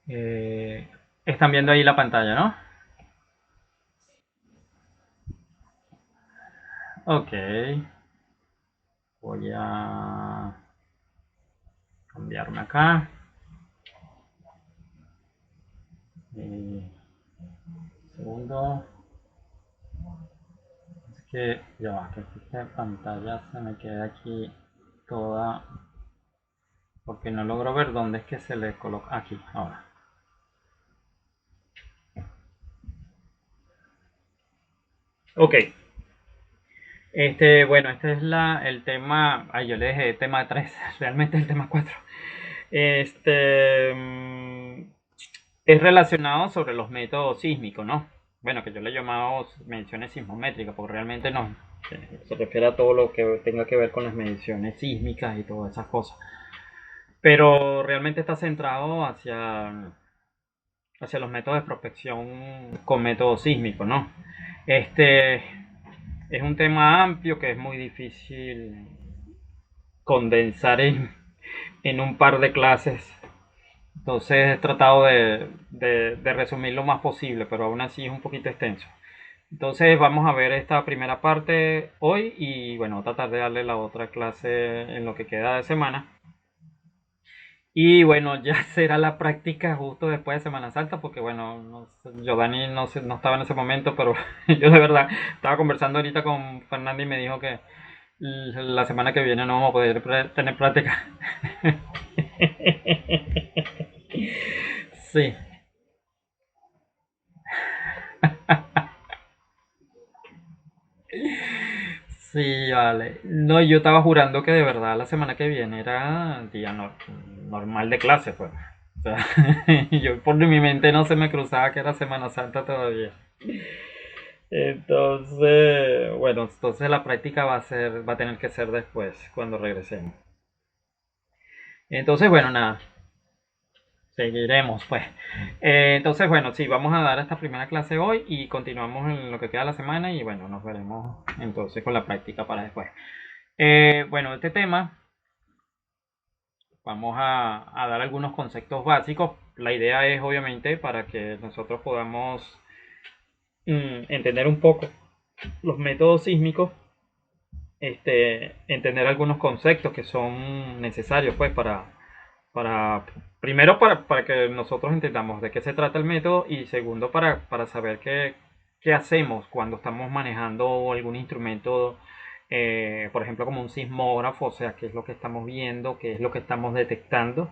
Eh, Están viendo ahí la pantalla, ¿no? Ok. Voy a cambiarme acá. Segundo. Es que ya va, que esta pantalla se me queda aquí toda. Porque no logro ver dónde es que se le coloca. Aquí, ahora. Ok. Bueno, este es el tema. Ay, yo le dejé el tema 3. Realmente es el tema 4. Este. Es relacionado sobre los métodos sísmicos, ¿no? Bueno, que yo le he llamado mediciones sismométricas, porque realmente no. Se refiere a todo lo que tenga que ver con las mediciones sísmicas y todas esas cosas. Pero realmente está centrado hacia los métodos de prospección con métodos sísmicos, ¿no? Este es un tema amplio que es muy difícil condensar en un par de clases. Entonces he tratado de resumir lo más posible, pero aún así es un poquito extenso. Entonces vamos a ver esta primera parte hoy y bueno, tratar de darle la otra clase en lo que queda de semana. Y bueno, ya será la práctica justo después de Semana Santa, porque bueno, no sé, Giovanni no estaba en ese momento, pero yo de verdad estaba conversando ahorita con Fernanda y me dijo que la semana que viene no vamos a poder tener práctica. Sí, sí, vale. No, yo estaba jurando que de verdad la semana que viene era día normal de clase, pues. O sea, yo por mi mente no se me cruzaba que era Semana Santa todavía. Entonces la práctica va a tener que ser después, cuando regresemos. Entonces, bueno, nada, seguiremos, pues. Entonces, bueno, sí, vamos a dar esta primera clase hoy y continuamos en lo que queda de la semana y bueno, nos veremos entonces con la práctica para después. Bueno, este tema vamos a dar algunos conceptos básicos. La idea es obviamente para que nosotros podamos entender un poco los métodos sísmicos, entender algunos conceptos que son necesarios pues para primero para que nosotros entendamos de qué se trata el método y segundo para saber qué hacemos cuando estamos manejando algún instrumento, por ejemplo como un sismógrafo, o sea, qué es lo que estamos viendo, qué es lo que estamos detectando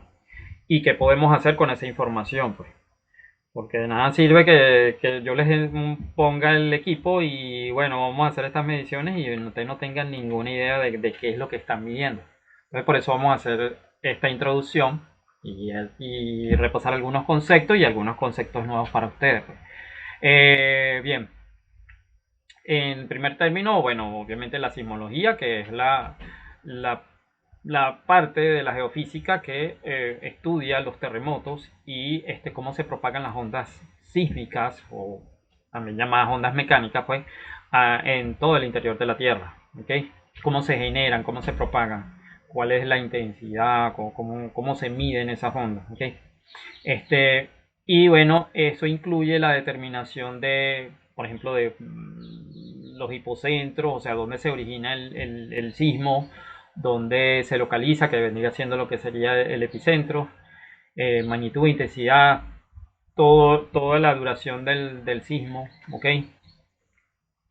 y qué podemos hacer con esa información, pues. Porque de nada sirve que yo les ponga el equipo y bueno, vamos a hacer estas mediciones y ustedes no tengan ninguna idea de qué es lo que están midiendo. Entonces por eso vamos a hacer esta introducción y repasar algunos conceptos y algunos conceptos nuevos para ustedes. Bien, en primer término, bueno, obviamente la sismología, que es la, la parte de la geofísica que estudia los terremotos y cómo se propagan las ondas sísmicas o también llamadas ondas mecánicas, pues, en todo el interior de la Tierra. ¿Okay? Cómo se generan, cómo se propagan, cuál es la intensidad, cómo se miden esas ondas. ¿Okay? Este, y bueno, eso incluye la determinación de, por ejemplo, de los hipocentros, o sea, dónde se origina el sismo, dónde se localiza, que vendría siendo lo que sería el epicentro, magnitud, intensidad, toda la duración del sismo, ¿ok?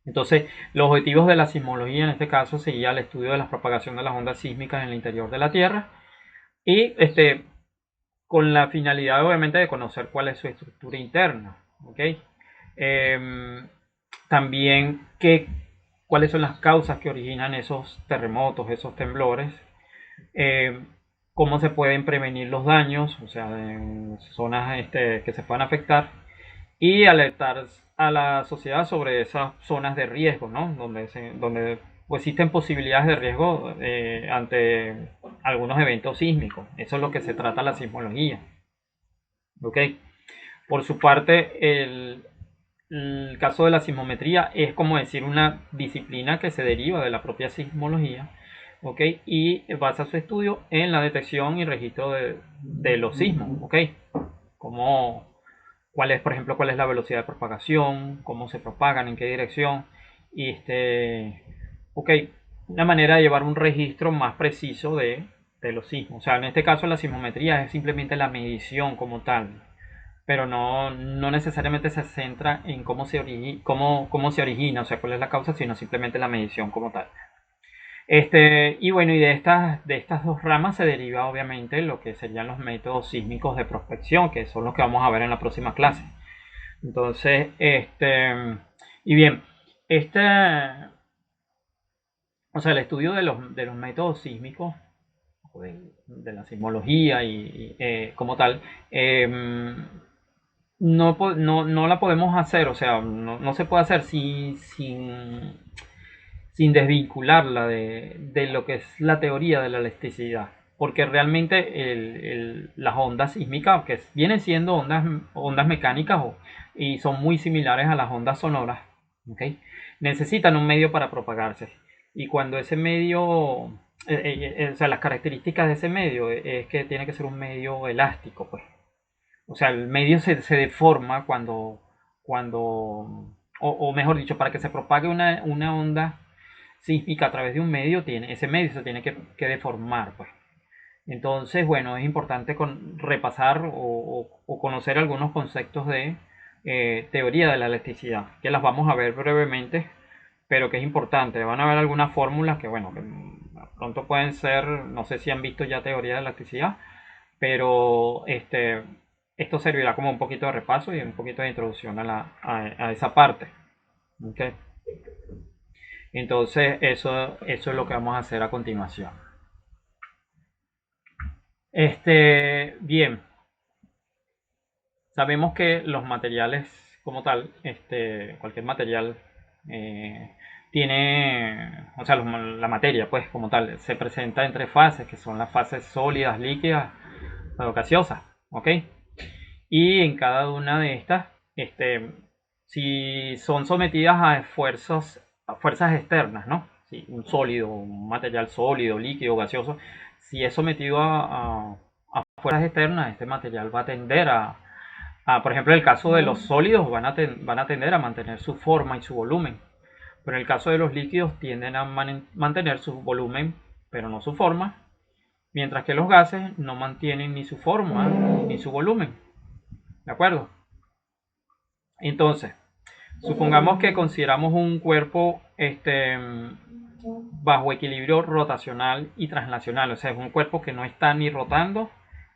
Entonces, los objetivos de la sismología en este caso sería el estudio de la propagación de las ondas sísmicas en el interior de la Tierra y con la finalidad obviamente de conocer cuál es su estructura interna, ¿ok? Eh, También cuáles son las causas que originan esos terremotos, esos temblores, eh, cómo se pueden prevenir los daños, o sea, en zonas que se puedan afectar, y alertar a la sociedad sobre esas zonas de riesgo, ¿no? Donde pues, existen posibilidades de riesgo ante algunos eventos sísmicos. Eso es lo que se trata la sismología. ¿Ok? Por su parte, el caso de la sismometría es como decir una disciplina que se deriva de la propia sismología, ¿ok? Y basa su estudio en la detección y registro de los sismos, ¿ok? cuál es, por ejemplo, cuál es la velocidad de propagación, cómo se propagan, en qué dirección. Y ok, una manera de llevar un registro más preciso de los sismos. O sea, en este caso la sismometría es simplemente la medición como tal, pero no necesariamente se centra en cómo se origina, o sea, cuál es la causa, sino simplemente la medición como tal. Y bueno, y de estas dos ramas se deriva obviamente lo que serían los métodos sísmicos de prospección, que son los que vamos a ver en la próxima clase. Entonces, y bien, este, o sea, el estudio de los métodos sísmicos, de la sismología como tal, eh, no la podemos hacer, o sea, no se puede hacer sin desvincularla de lo que es la teoría de la elasticidad. Porque realmente las ondas sísmicas, que vienen siendo ondas mecánicas y son muy similares a las ondas sonoras, ¿okay? Necesitan un medio para propagarse. Y cuando ese medio, o sea, las características de ese medio es que tiene que ser un medio elástico, pues. O sea, el medio se deforma o mejor dicho, para que se propague una onda sísmica a través de un medio, ese medio se tiene que deformar, pues. Entonces, bueno, es importante repasar o conocer algunos conceptos de teoría de la elasticidad, que las vamos a ver brevemente, pero que es importante. Van a ver algunas fórmulas que, bueno, que pronto pueden ser, no sé si han visto ya teoría de elasticidad, pero esto servirá como un poquito de repaso y un poquito de introducción a esa parte. ¿Okay? Entonces, eso es lo que vamos a hacer a continuación. Bien, sabemos que los materiales como tal, cualquier material tiene, o sea, la materia pues como tal, se presenta en tres fases, que son las fases sólidas, líquidas o gaseosas, ¿ok? Y en cada una de estas, si son sometidas a fuerzas externas, ¿no? Si un sólido, un material sólido, líquido, gaseoso, si es sometido a fuerzas externas, este material va a tender por ejemplo, en el caso de los sólidos, van a tender a mantener su forma y su volumen. Pero en el caso de los líquidos, tienden a mantener su volumen, pero no su forma. Mientras que los gases no mantienen ni su forma ni su volumen. ¿De acuerdo? Entonces, supongamos que consideramos un cuerpo bajo equilibrio rotacional y translacional. O sea, es un cuerpo que no está ni rotando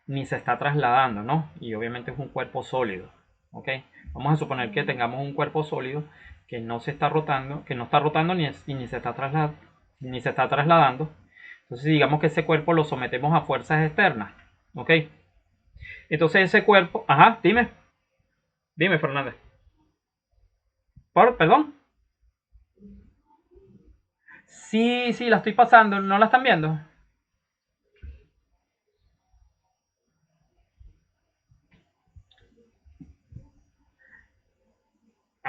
ni se está trasladando, ¿no? Y obviamente es un cuerpo sólido. ¿Ok? Vamos a suponer que tengamos un cuerpo sólido que no se está rotando, que no está rotando ni se está trasladando. Entonces digamos que ese cuerpo lo sometemos a fuerzas externas. ¿Ok? Entonces ese cuerpo... Ajá, dime Fernández. Perdón. Sí, sí, la estoy pasando. ¿No la están viendo?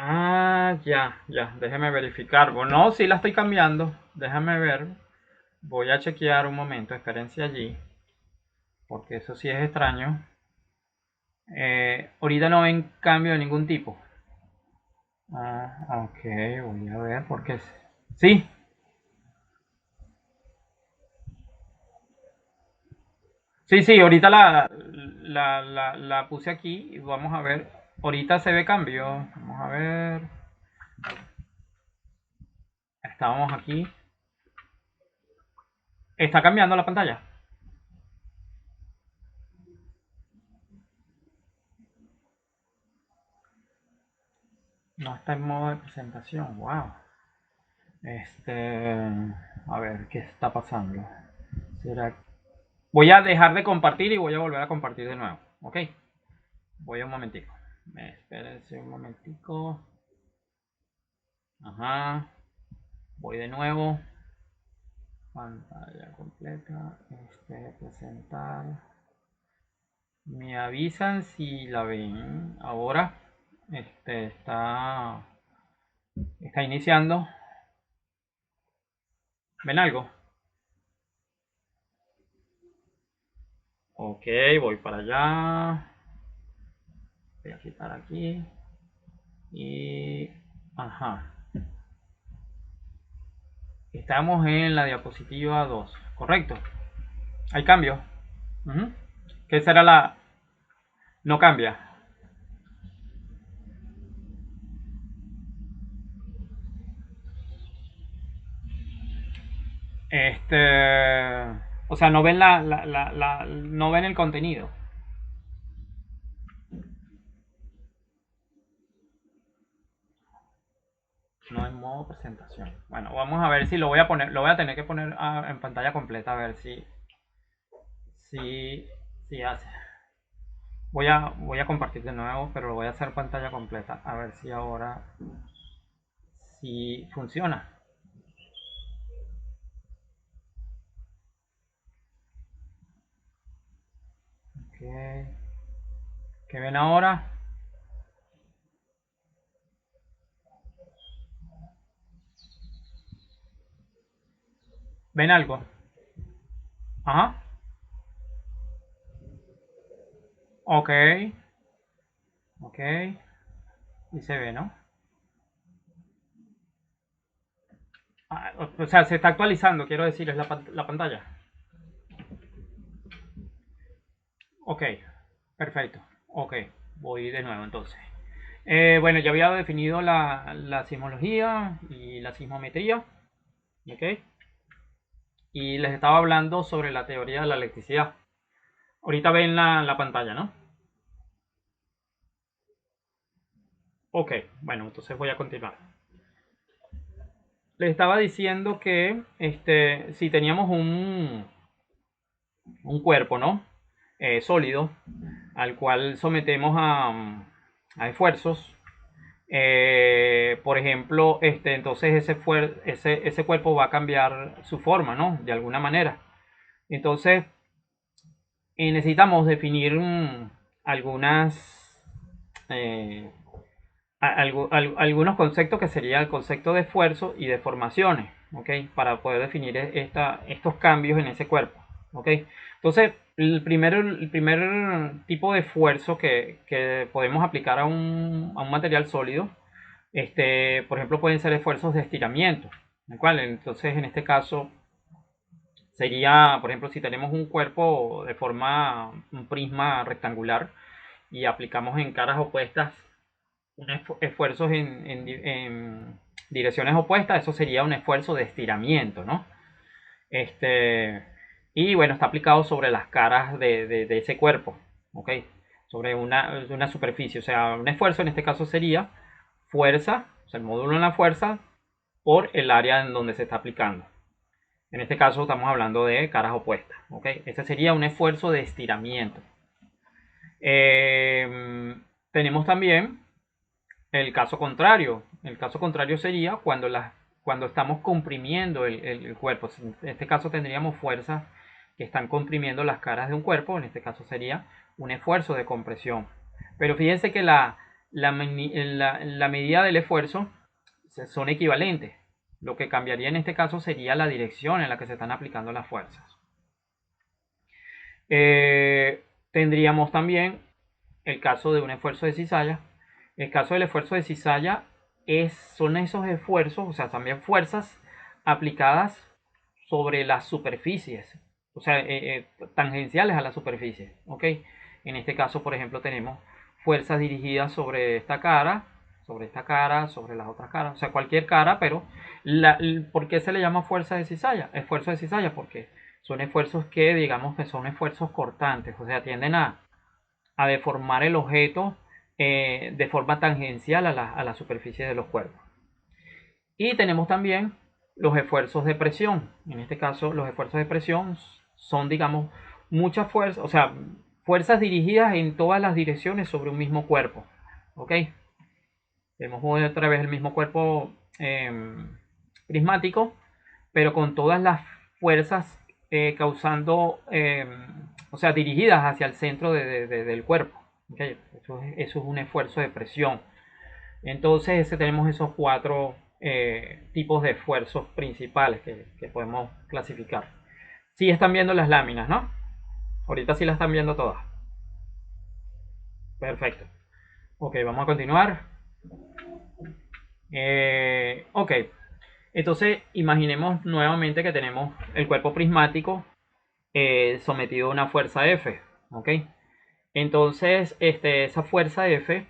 Ah, ya, ya. Déjeme verificar. Bueno, no, sí la estoy cambiando. Déjame ver. Voy a chequear un momento. Espérense allí. Porque eso sí es extraño. Ahorita no ven cambio de ningún tipo. Ok. Voy a ver porque... Sí, sí, sí. Ahorita la puse aquí. Y vamos a ver. Ahorita se ve cambio. Vamos a ver. Estábamos aquí. Está cambiando la pantalla. No está en modo de presentación. Wow. A ver, ¿qué está pasando? ¿Será? Voy a dejar de compartir y voy a volver a compartir de nuevo. ¿Ok? Voy a un momentico. Espérense un momentico. Ajá. Voy de nuevo. Pantalla completa. Presentar. Me avisan si la ven. Ahora. Está iniciando. ¿Ven algo? Ok, voy para allá. Voy a quitar aquí. Y... Ajá. Estamos en la diapositiva 2, ¿correcto? Hay cambio. ¿Qué será la...? No cambia. O sea, no ven no ven el contenido. No en modo presentación. Bueno, vamos a ver si lo voy a poner, lo voy a tener que poner en pantalla completa a ver si hace. Voy a compartir de nuevo, pero lo voy a hacer pantalla completa a ver si ahora si funciona. Okay. ¿Qué ven ahora? ¿Ven algo? Ajá. Ok. Ok. Y se ve, ¿no? O sea, se está actualizando, quiero decir, es la pantalla. Ok. Perfecto. Ok. Voy de nuevo entonces. Bueno, ya había definido la sismología y la sismometría. Ok. Y les estaba hablando sobre la teoría de la electricidad. Ahorita ven la pantalla, ¿no? Ok, bueno, entonces voy a continuar. Les estaba diciendo que si teníamos un cuerpo, ¿no? Sólido, al cual sometemos a esfuerzos. Por ejemplo, entonces ese cuerpo va a cambiar su forma, ¿no? De alguna manera. Entonces, necesitamos definir algunas eh, algunos conceptos que sería el concepto de esfuerzo y de formaciones, ¿ok? Para poder definir estos cambios en ese cuerpo, ¿ok? Entonces, el primer tipo de esfuerzo que podemos aplicar a un material sólido, por ejemplo, pueden ser esfuerzos de estiramiento, ¿de cual? Entonces, en este caso, sería, por ejemplo, si tenemos un cuerpo de forma, un prisma rectangular y aplicamos en caras opuestas esfuerzos en direcciones opuestas, eso sería un esfuerzo de estiramiento, ¿no? Este, y bueno, está aplicado sobre las caras de ese cuerpo, ¿ok? Sobre una superficie, o sea, un esfuerzo en este caso sería fuerza, o sea, el módulo en la fuerza por el área en donde se está aplicando. En este caso estamos hablando de caras opuestas, ¿ok? Ese sería un esfuerzo de estiramiento. Tenemos también el caso contrario. El caso contrario sería cuando estamos comprimiendo el cuerpo. En este caso tendríamos fuerzas que están comprimiendo las caras de un cuerpo. En este caso sería un esfuerzo de compresión. Pero fíjense que la medida del esfuerzo son equivalentes. Lo que cambiaría en este caso sería la dirección en la que se están aplicando las fuerzas. Tendríamos también el caso de un esfuerzo de cizalla. El caso del esfuerzo de cizalla son esos esfuerzos, o sea, también fuerzas aplicadas sobre las superficies, o sea, tangenciales a la superficie, ¿ok? En este caso, por ejemplo, tenemos fuerzas dirigidas sobre esta cara, sobre esta cara, sobre las otras caras, o sea, cualquier cara, pero ¿por qué se le llama fuerza de cizalla? Esfuerzo de cizalla porque son esfuerzos que digamos que son esfuerzos cortantes, o sea, tienden a deformar el objeto de forma tangencial a la superficie de los cuerpos. Y tenemos también los esfuerzos de presión. En este caso, los esfuerzos de presión son, digamos, muchas fuerzas, o sea, fuerzas dirigidas en todas las direcciones sobre un mismo cuerpo. ¿Ok? Vemos otra vez el mismo cuerpo prismático, pero con todas las fuerzas causando, o sea, dirigidas hacia el centro del cuerpo. ¿Okay? Eso es un esfuerzo de presión. Entonces tenemos esos cuatro tipos de esfuerzos principales que podemos clasificar. Sí están viendo las láminas, ¿no? Ahorita sí las están viendo todas. Perfecto. Ok, vamos a continuar. Ok, entonces imaginemos nuevamente que tenemos el cuerpo prismático sometido a una fuerza F. Ok, entonces esa fuerza F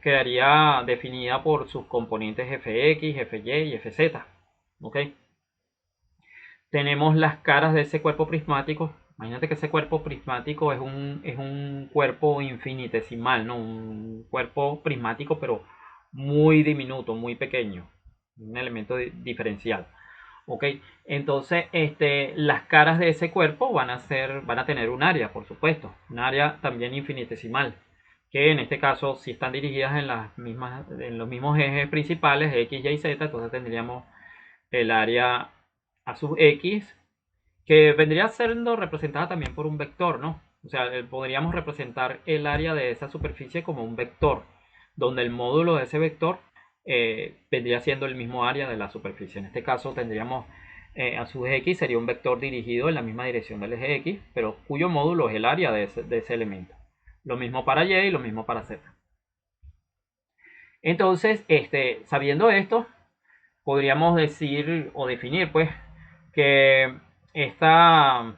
quedaría definida por sus componentes Fx, Fy y Fz. Ok, tenemos las caras de ese cuerpo prismático. Imagínate que ese cuerpo prismático es un cuerpo infinitesimal, ¿no? Un cuerpo prismático, pero muy diminuto, muy pequeño. Un elemento diferencial. ¿Ok? Entonces, las caras de ese cuerpo van a tener un área, por supuesto. Un área también infinitesimal. Que en este caso, si están dirigidas en los mismos ejes principales, X, Y, Z, entonces tendríamos el área a sub X, que vendría siendo representada también por un vector, ¿no? O sea, podríamos representar el área de esa superficie como un vector, donde el módulo de ese vector vendría siendo el mismo área de la superficie. En este caso tendríamos a sub X sería un vector dirigido en la misma dirección del eje X, pero cuyo módulo es el área de ese elemento. Lo mismo para Y y lo mismo para Z. Entonces, sabiendo esto, podríamos decir o definir pues que esta,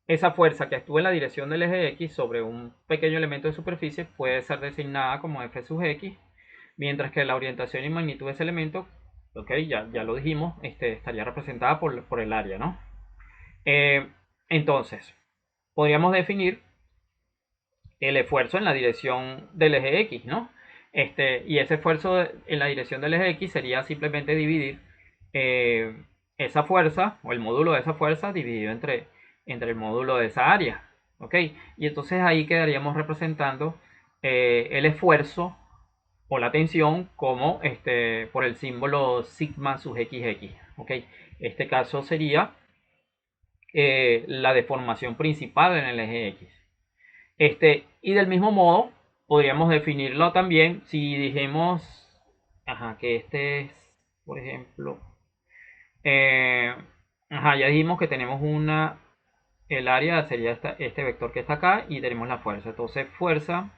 esa fuerza que actúa en la dirección del eje X sobre un pequeño elemento de superficie puede ser designada como F sub X, mientras que la orientación y magnitud de ese elemento, ok, ya lo dijimos, estaría representada por el área, ¿no? Eh, entonces, podríamos definir el esfuerzo en la dirección del eje X, ¿no? Y ese esfuerzo en la dirección del eje X sería simplemente dividir eh, esa fuerza o el módulo de esa fuerza dividido entre el módulo de esa área, ¿ok? Y entonces ahí quedaríamos representando el esfuerzo o la tensión como por el símbolo sigma sub xx, ¿ok? Este caso sería la deformación principal en el eje X. Y del mismo modo, podríamos definirlo también si dijimos ajá, que este es, por ejemplo, eh, ajá, ya dijimos que tenemos el área sería este vector que está acá y tenemos la fuerza. Entonces, fuerza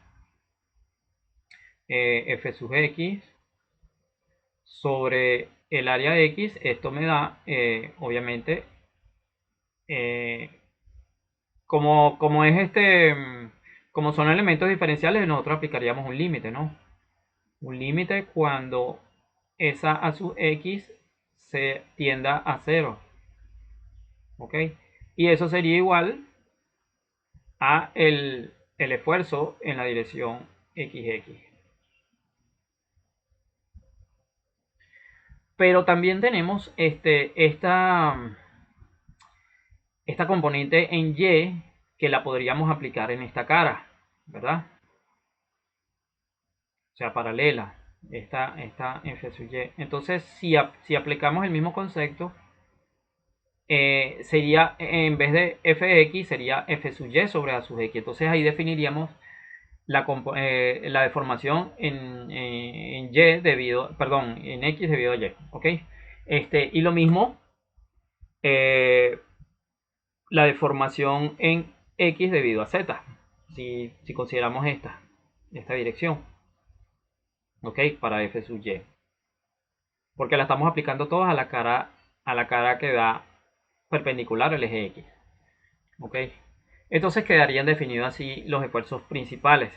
F sub X sobre el área X, esto me da, obviamente, eh, como es como son elementos diferenciales, nosotros aplicaríamos un límite, ¿no? Un límite cuando esa a sub x se tienda a cero. ¿Ok? Y eso sería igual a el esfuerzo en la dirección xx. Pero también tenemos esta componente en y que la podríamos aplicar en esta cara, ¿verdad? O sea, paralela. Esta f sub y. Entonces, si aplicamos el mismo concepto, sería, en vez de fx, sería f sub y sobre a sub x. Entonces ahí definiríamos la deformación en y debido, perdón, en x debido a y. ¿Ok? Y lo mismo, eh, la deformación en x debido a z. Si consideramos esta dirección. ¿Ok? Para f sub y. Porque la estamos aplicando todas a la cara que da perpendicular al eje x. ¿Ok? Entonces quedarían definidos así los esfuerzos principales,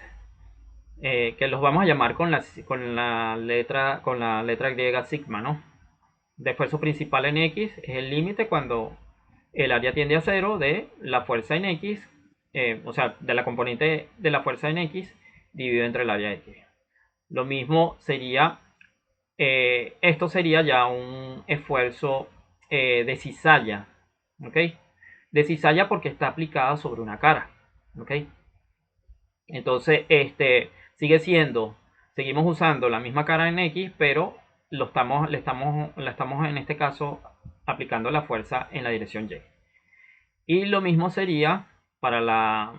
que los vamos a llamar con la letra griega sigma, ¿no? De esfuerzo principal en X es el límite cuando el área tiende a cero de la fuerza en X, o sea, de la componente de la fuerza en X dividido entre el área X. Lo mismo sería, esto sería ya un esfuerzo de cizalla, ¿ok? De cizalla porque está aplicada sobre una cara, ¿ok? Entonces, seguimos usando la misma cara en X, pero la estamos en este caso aplicando la fuerza en la dirección Y. Y lo mismo sería para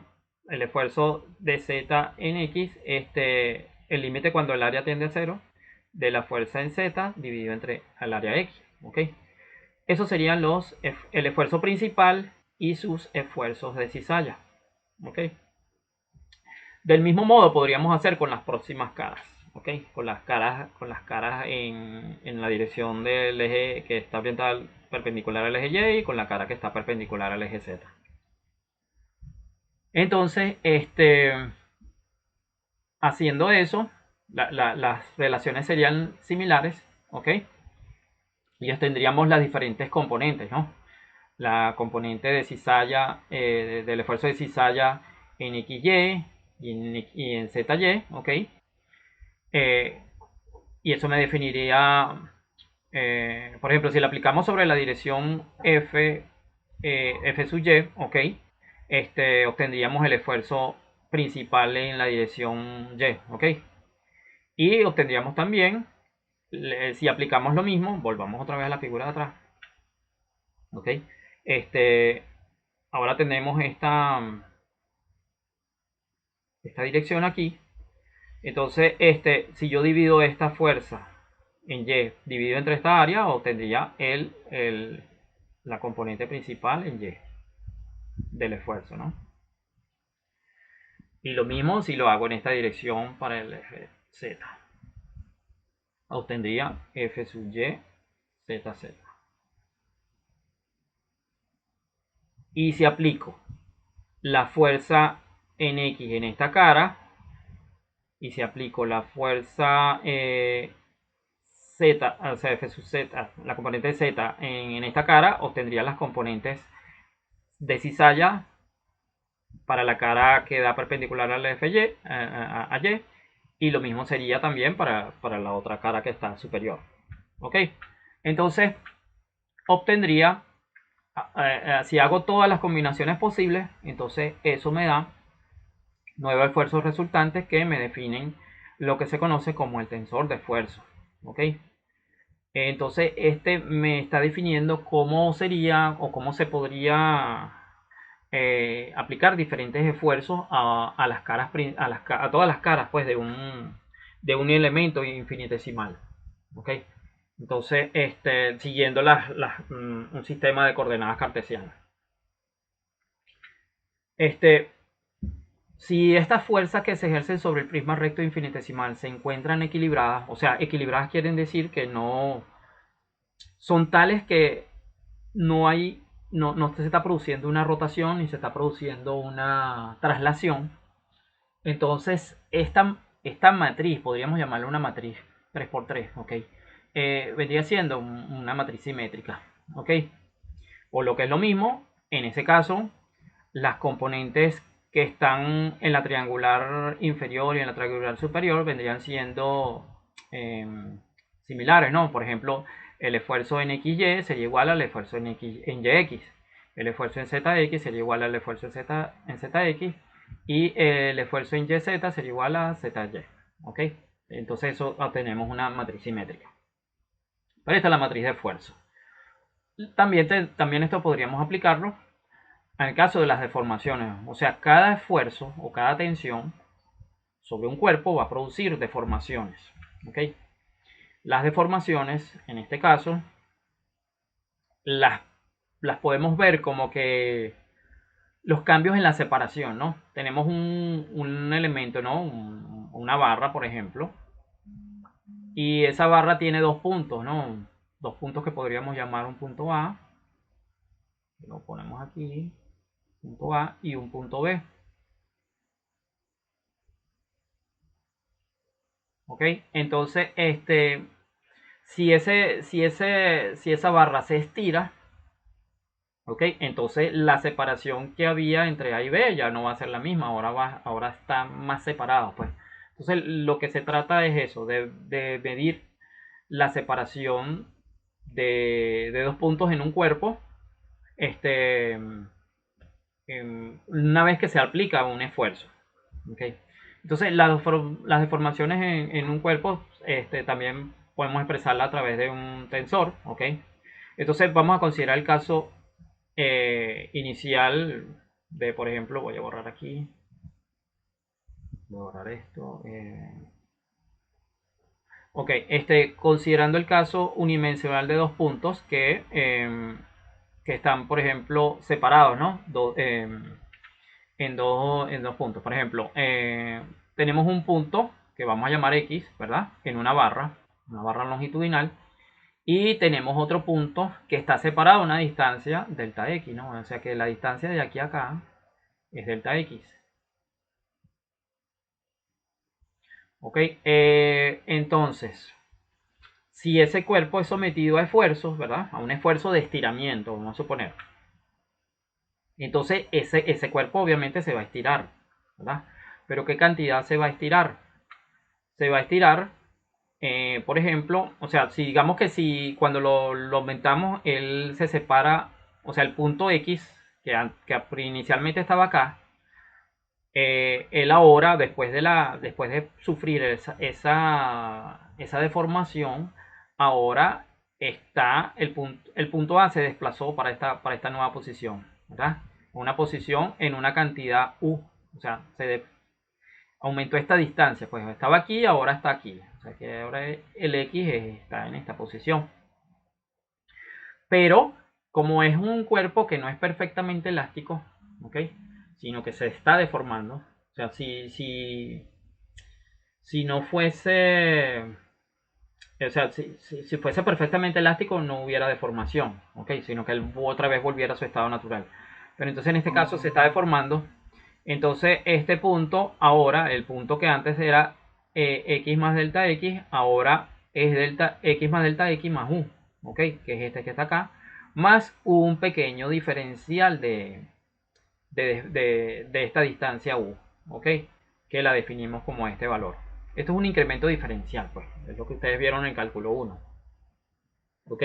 el esfuerzo de Z en X, el límite cuando el área tiende a cero de la fuerza en Z dividido entre el área X. ¿Ok? Esos serían el esfuerzo principal y sus esfuerzos de cizalla. ¿Ok? Del mismo modo podríamos hacer con las próximas caras, ¿ok? Con las caras en la dirección del eje que está orientada perpendicular al eje Y y con la cara que está perpendicular al eje Z. Entonces, haciendo eso, las relaciones serían similares, ¿ok? Y tendríamos las diferentes componentes, ¿no? La componente de cizalla, del esfuerzo de cizalla en XY y en ZY, ¿ok? Eh, y eso me definiría, por ejemplo, si le aplicamos sobre la dirección F sub Y, ¿ok? Obtendríamos el esfuerzo principal en la dirección Y, ¿ok? Y obtendríamos también, si aplicamos lo mismo, volvamos otra vez a la figura de atrás, ¿ok? Este, ahora tenemos esta dirección aquí. Entonces, si yo divido esta fuerza en Y, dividido entre esta área, obtendría la componente principal en Y del esfuerzo, ¿no? Y lo mismo si lo hago en esta dirección para el eje Z. Obtendría F sub Y, Z, Z. Y si aplico la fuerza en X en esta cara, y si aplico la fuerza Z, o sea, F sub Z, la componente Z en esta cara, obtendría las componentes de cizalla para la cara que da perpendicular al FY, a Y, y lo mismo sería también para la otra cara que está superior. ¿Ok? Entonces, obtendría, si hago todas las combinaciones posibles, entonces eso me da 9 esfuerzos resultantes que me definen lo que se conoce como el tensor de esfuerzo. ¿Ok? Entonces, me está definiendo cómo sería o cómo se podría aplicar diferentes esfuerzos a las caras, a todas las caras pues, de un elemento infinitesimal. ¿Ok? Entonces, siguiendo un sistema de coordenadas cartesianas. Si estas fuerzas que se ejercen sobre el prisma recto infinitesimal se encuentran equilibradas, o sea, equilibradas quieren decir que no son tales que no se está produciendo una rotación ni se está produciendo una traslación. Entonces, esta matriz, podríamos llamarla una matriz 3x3, ¿ok? Vendría siendo una matriz simétrica, ¿ok? O lo que es lo mismo, en ese caso, las componentes que están en la triangular inferior y en la triangular superior vendrían siendo eh, similares, ¿no? Por ejemplo, el esfuerzo en XY sería igual al esfuerzo en YX. El esfuerzo en ZX sería igual al esfuerzo en ZX. Y el esfuerzo en YZ sería igual a ZY. ¿Ok? Entonces eso obtenemos una matriz simétrica. Pero esta es la matriz de esfuerzo. También esto podríamos aplicarlo en el caso de las deformaciones. O sea, cada esfuerzo o cada tensión sobre un cuerpo va a producir deformaciones. ¿Ok? Las deformaciones, en este caso, las, las podemos ver como que los cambios en la separación, ¿no? Tenemos un elemento, ¿no? Una barra, por ejemplo, y esa barra tiene dos puntos, ¿no? Dos puntos que podríamos llamar un punto A, lo ponemos aquí, punto A y un punto B. ¿Ok? Entonces, si esa barra se estira, ¿ok? Entonces la separación que había entre A y B ya no va a ser la misma, ahora está más separado, pues. Entonces lo que se trata es eso, de medir la separación de dos puntos en un cuerpo, este, una vez que se aplica un esfuerzo. ¿Ok? Entonces las deformaciones en un cuerpo también podemos expresarla a través de un tensor. ¿Ok? Entonces vamos a considerar el caso inicial de, por ejemplo, voy a borrar aquí, voy a borrar esto. Ok, considerando el caso unidimensional de dos puntos que están, por ejemplo, separados, ¿no? en dos puntos. Por ejemplo, tenemos un punto que vamos a llamar X, ¿verdad? En una barra longitudinal. Y tenemos otro punto que está separado a una distancia delta X, ¿no? O sea que la distancia de aquí a acá es delta X. Ok, entonces, si ese cuerpo es sometido a esfuerzos, ¿verdad? A un esfuerzo de estiramiento, vamos a suponer. Entonces, ese cuerpo obviamente se va a estirar, ¿verdad? Pero ¿qué cantidad se va a estirar? Se va a estirar, por ejemplo, o sea, si digamos que si cuando lo aumentamos, él se separa, o sea, el punto X, que inicialmente estaba acá, él ahora, después de sufrir esa deformación, ahora el punto A se desplazó para esta nueva posición, ¿verdad? Una posición en una cantidad U, o sea, aumentó esta distancia, pues estaba aquí, ahora está aquí, o sea que ahora el X está en esta posición. Pero como es un cuerpo que no es perfectamente elástico, ¿ok? Sino que se está deformando, o sea, si no fuese, o sea, si fuese perfectamente elástico no hubiera deformación, ¿ok? Sino que él otra vez volviera a su estado natural. Pero entonces en este caso se está deformando. Entonces este punto ahora, el punto que antes era x más delta x, ahora es delta x más delta x más u, ¿ok? Que es este que está acá, más un pequeño diferencial de esta distancia u, ¿ok? Que la definimos como este valor. Esto es un incremento diferencial, pues, es lo que ustedes vieron en el cálculo 1, ¿ok?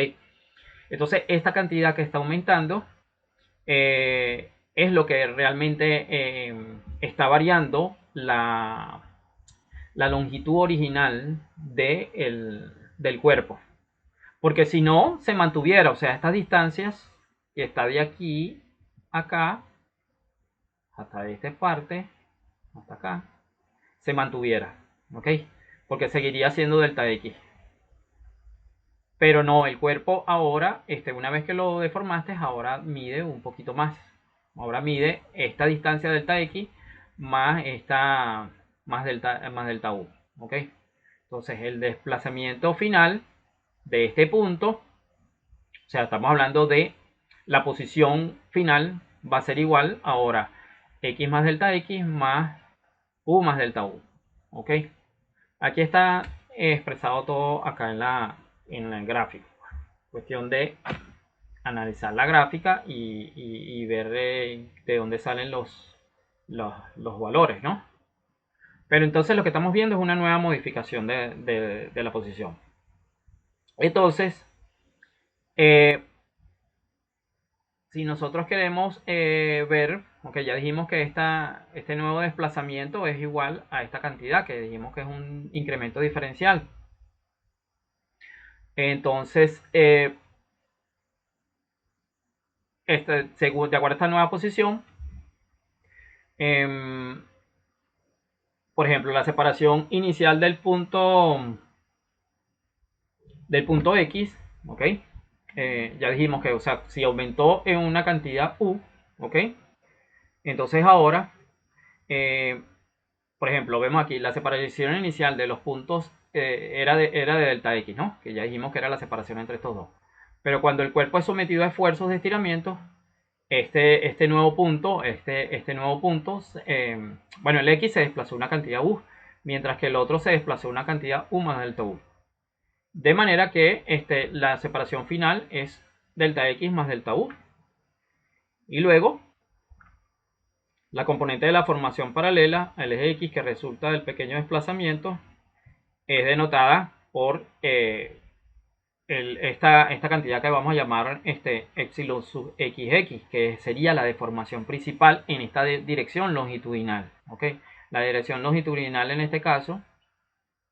Entonces esta cantidad que está aumentando es lo que realmente está variando la longitud original del cuerpo. Porque si no, se mantuviera, o sea, estas distancias que está de aquí a acá, hasta esta parte, hasta acá, se mantuviera, ¿ok? Porque seguiría siendo delta X. Pero no, el cuerpo ahora, una vez que lo deformaste, ahora mide un poquito más. Ahora mide esta distancia delta X más esta más delta U. ¿Ok? Entonces el desplazamiento final de este punto, o sea, estamos hablando de la posición final, va a ser igual ahora X más delta X más U más delta U. ¿Ok? Aquí está expresado todo acá en el gráfico. Cuestión de analizar la gráfica y ver de dónde salen los valores, ¿no? Pero entonces lo que estamos viendo es una nueva modificación de la posición. Entonces, eh, si nosotros queremos ver, ok, ya dijimos que este nuevo desplazamiento es igual a esta cantidad, que dijimos que es un incremento diferencial. Entonces, de acuerdo a esta nueva posición, eh, por ejemplo, la separación inicial del punto X, ¿ok? Ya dijimos que, o sea, si aumentó en una cantidad U, ¿ok? Entonces ahora, eh, por ejemplo, vemos aquí la separación inicial de los puntos era de delta X, ¿no? Que ya dijimos que era la separación entre estos dos. Pero cuando el cuerpo es sometido a esfuerzos de estiramiento, este nuevo punto, bueno, el X se desplazó una cantidad U, mientras que el otro se desplazó una cantidad U más delta U. De manera que la separación final es delta X más delta U. Y luego, la componente de la formación paralela al eje X que resulta del pequeño desplazamiento es denotada por esta cantidad que vamos a llamar epsilon sub xx, que sería la deformación principal en esta dirección longitudinal. ¿Okay? La dirección longitudinal en este caso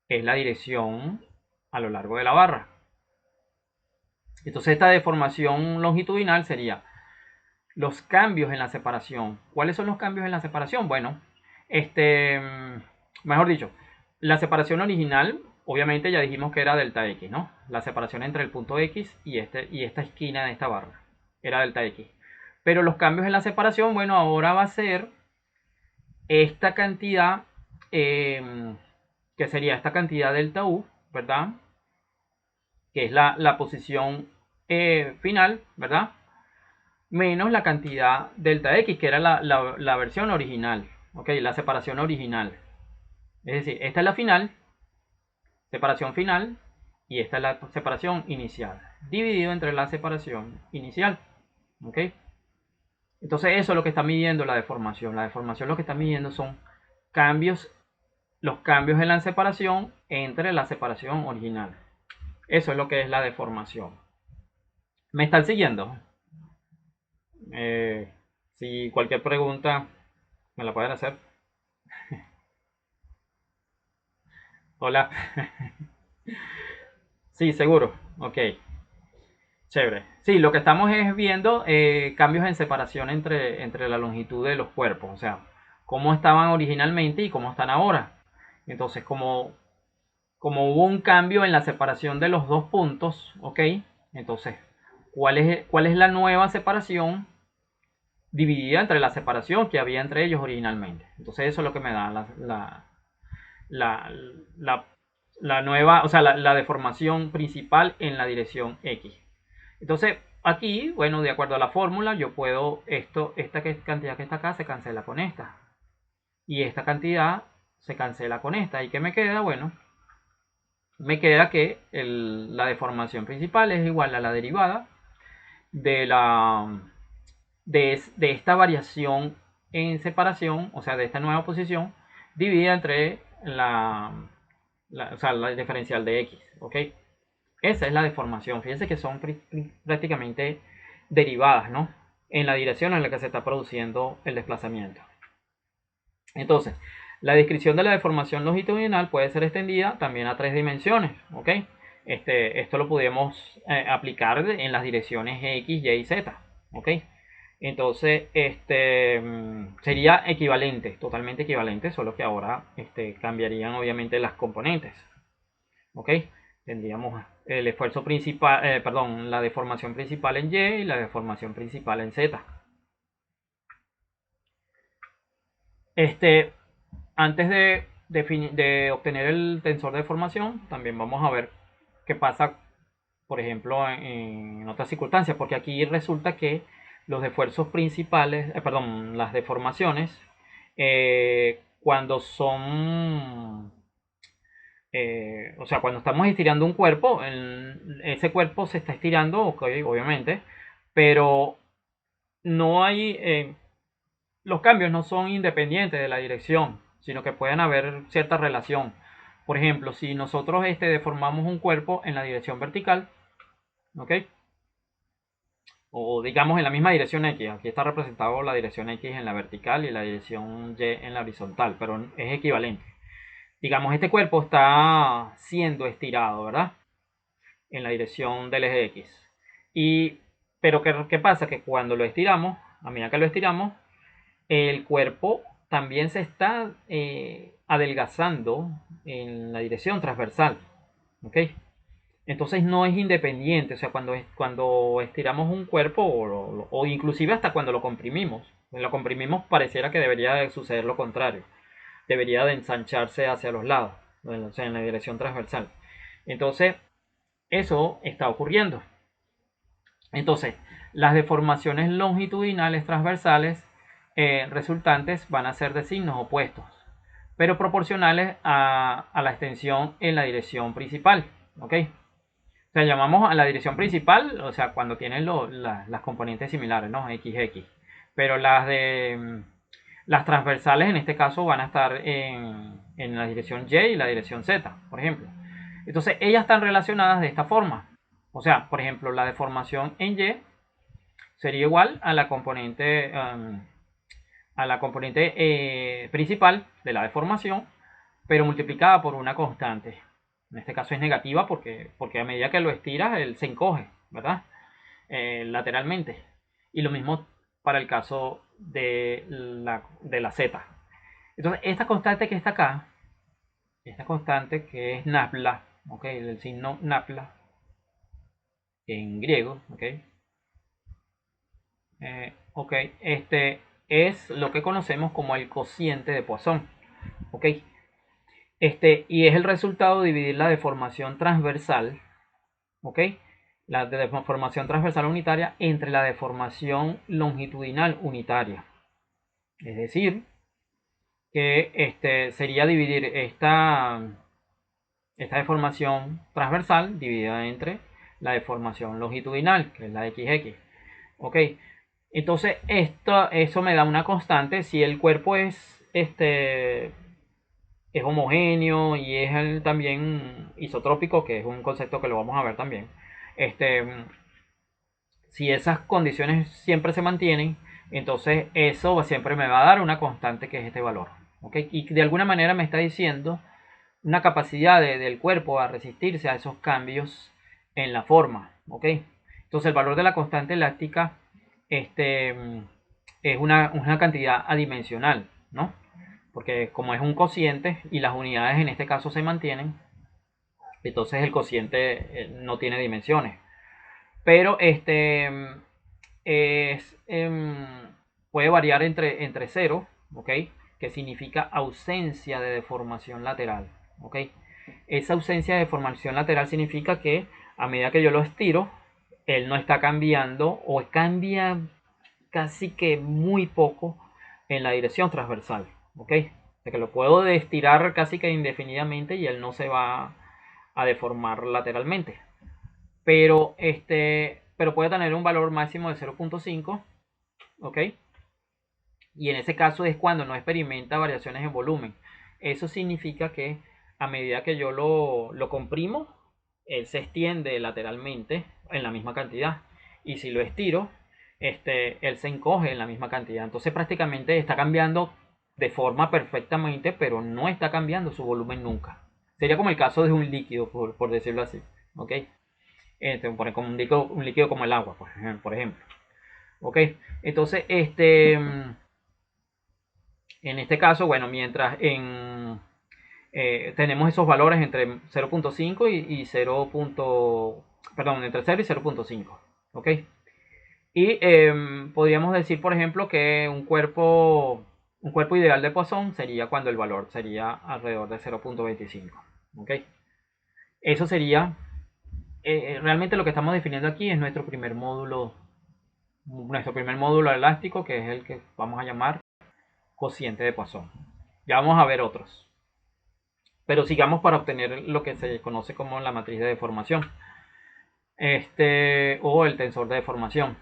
es la dirección a lo largo de la barra. Entonces esta deformación longitudinal sería los cambios en la separación. ¿Cuáles son los cambios en la separación? Bueno, mejor dicho, la separación original, obviamente ya dijimos que era delta X, ¿no? La separación entre el punto X y esta esquina de esta barra era delta X. Pero los cambios en la separación, bueno, ahora va a ser esta cantidad, que sería esta cantidad delta U, ¿verdad? Que es la posición final, ¿verdad? Menos la cantidad delta X, que era la versión original, ¿ok? La separación original. Es decir, esta es la final, separación final, y esta es la separación inicial, dividido entre la separación inicial, ¿ok? Entonces eso es lo que está midiendo la deformación. La deformación lo que está midiendo son cambios, los cambios en la separación entre la separación original. Eso es lo que es la deformación. ¿Me están siguiendo? Si cualquier pregunta me la pueden hacer. Hola. Sí, seguro. Ok. Chévere. Sí, lo que estamos es viendo cambios en separación entre la longitud de los cuerpos. O sea, cómo estaban originalmente y cómo están ahora. Entonces, como hubo un cambio en la separación de los dos puntos, ¿ok? Entonces, ¿cuál es la nueva separación dividida entre la separación que había entre ellos originalmente? Entonces, eso es lo que me da la, la, la nueva, o sea, la deformación principal en la dirección X. Entonces, aquí, bueno, de acuerdo a la fórmula, yo puedo, esta cantidad que está acá se cancela con esta. Y esta cantidad se cancela con esta. ¿Y qué me queda? Bueno, me queda que la deformación principal es igual a la derivada de, de esta variación en separación, o sea, de esta nueva posición, dividida entre o sea, la diferencial de x, ¿ok? Esa es la deformación. Fíjense que son prácticamente derivadas, ¿no? En la dirección en la que se está produciendo el desplazamiento. Entonces, la descripción de la deformación longitudinal puede ser extendida también a 3 dimensiones, ¿ok? Esto lo podemos aplicar en las direcciones X, Y y Z, ¿ok? Entonces, sería equivalente, totalmente equivalente, solo que ahora cambiarían obviamente las componentes, ¿ok? Tendríamos el esfuerzo principal, perdón, la deformación principal en Y y la deformación principal en Z. Este, Antes de obtener el tensor de deformación, también vamos a ver qué pasa, por ejemplo, en otras circunstancias, porque aquí resulta que los esfuerzos principales, perdón, las deformaciones, cuando son, o sea, cuando estamos estirando un cuerpo, ese cuerpo se está estirando, okay, obviamente, pero no hay, los cambios no son independientes de la dirección, sino que pueden haber cierta relación. Por ejemplo, si nosotros deformamos un cuerpo en la dirección vertical, ¿ok? O digamos en la misma dirección X, aquí está representado la dirección X en la vertical y la dirección Y en la horizontal, pero es equivalente. Digamos, este cuerpo está siendo estirado, ¿verdad? En la dirección del eje X. Pero ¿qué pasa? Que cuando lo estiramos, a medida que lo estiramos, el cuerpo también se está adelgazando en la dirección transversal, ¿ok? Entonces no es independiente, o sea, cuando estiramos un cuerpo o inclusive hasta cuando lo comprimimos pareciera que debería de suceder lo contrario, debería de ensancharse hacia los lados, o sea, en la dirección transversal. Entonces, eso está ocurriendo. Entonces, las deformaciones longitudinales transversales resultantes van a ser de signos opuestos, pero proporcionales a la extensión en la dirección principal. ¿Ok? O sea, llamamos a la dirección principal, o sea, cuando tienen las componentes similares, ¿no? XX. Pero las transversales en este caso van a estar en la dirección Y y la dirección Z, por ejemplo. Entonces, ellas están relacionadas de esta forma. O sea, por ejemplo, la deformación en Y sería igual a la componente principal de la deformación, pero multiplicada por una constante. En este caso es negativa porque a medida que lo estiras, él se encoge, ¿verdad? Lateralmente. Y lo mismo para el caso de la Z. Entonces, esta constante que está acá, esta constante que es nafla, ¿ok? El signo nafla en griego, ¿ok? Ok, es lo que conocemos como el cociente de Poisson. ¿Ok? Y es el resultado de dividir la deformación transversal, ¿ok? La deformación transversal unitaria entre la deformación longitudinal unitaria. Es decir, que sería dividir esta deformación transversal dividida entre la deformación longitudinal, que es la XX. ¿Ok? Entonces, eso me da una constante si el cuerpo es homogéneo y es también isotrópico, que es un concepto que lo vamos a ver también. Este, si esas condiciones siempre se mantienen, entonces eso siempre me va a dar una constante que es este valor. ¿Okay? Y de alguna manera me está diciendo una capacidad del cuerpo a resistirse a esos cambios en la forma. ¿Okay? Entonces el valor de la constante elástica es una cantidad adimensional, ¿no? Porque como es un cociente y las unidades en este caso se mantienen, entonces el cociente no tiene dimensiones. Pero es, puede variar entre 0, ¿ok? Que significa ausencia de deformación lateral, ¿ok? Esa ausencia de deformación lateral significa que a medida que yo lo estiro, él no está cambiando o cambia casi que muy poco en la dirección transversal, ¿ok? O sea que lo puedo estirar casi que indefinidamente y él no se va a deformar lateralmente. Pero puede tener un valor máximo de 0.5, ¿ok? Y en ese caso es cuando no experimenta variaciones en volumen. Eso significa que a medida que yo lo comprimo, él se extiende lateralmente en la misma cantidad. Y si lo estiro, él se encoge en la misma cantidad. Entonces prácticamente está cambiando de forma perfectamente, pero no está cambiando su volumen nunca. Sería como el caso de un líquido, por decirlo así. ¿Ok? Como un líquido como el agua, por ejemplo. ¿Ok? Entonces, en este caso, bueno, mientras tenemos esos valores entre 0.5 y 0. Perdón, entre 0 y 0.5. ¿Ok? Y podríamos decir, por ejemplo, que un cuerpo ideal de Poisson sería cuando el valor sería alrededor de 0.25. ¿Ok? Eso sería, realmente lo que estamos definiendo aquí es nuestro primer módulo elástico, que es el que vamos a llamar cociente de Poisson. Ya vamos a ver otros. Pero sigamos para obtener lo que se conoce como la matriz de deformación. O el tensor de deformación.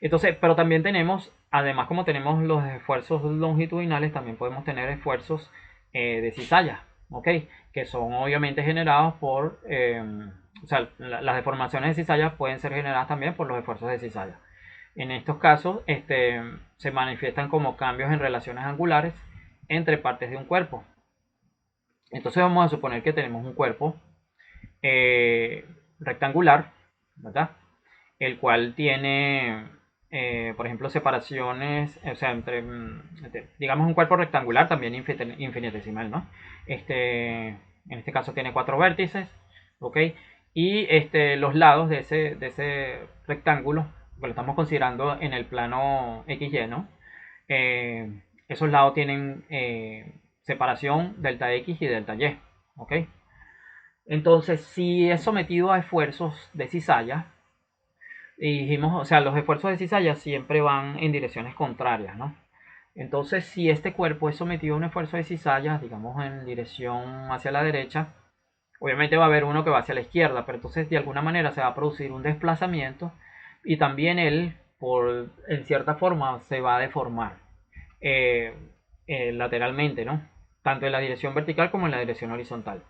Entonces, pero también tenemos, además como tenemos los esfuerzos longitudinales, también podemos tener esfuerzos de cizalla, ¿ok? Que son obviamente generados por, o sea, las deformaciones de cizalla pueden ser generadas también por los esfuerzos de cizalla. En estos casos, se manifiestan como cambios en relaciones angulares entre partes de un cuerpo. Entonces vamos a suponer que tenemos un cuerpo rectangular, ¿verdad? El cual tiene, por ejemplo, separaciones, o sea, digamos un cuerpo rectangular, también infinitesimal, ¿no? En este caso tiene 4 vértices, ¿ok? Y los lados de ese rectángulo, que lo estamos considerando en el plano XY, ¿no? Esos lados tienen separación delta X y delta Y, ¿ok? Entonces, si es sometido a esfuerzos de cizalla, y dijimos, o sea, los esfuerzos de cizalla siempre van en direcciones contrarias, ¿no? Entonces, si este cuerpo es sometido a un esfuerzo de cizalla, digamos en dirección hacia la derecha, obviamente va a haber uno que va hacia la izquierda, pero entonces de alguna manera se va a producir un desplazamiento y también él, en cierta forma, se va a deformar eh, lateralmente, ¿no? Tanto en la dirección vertical como en la dirección horizontal.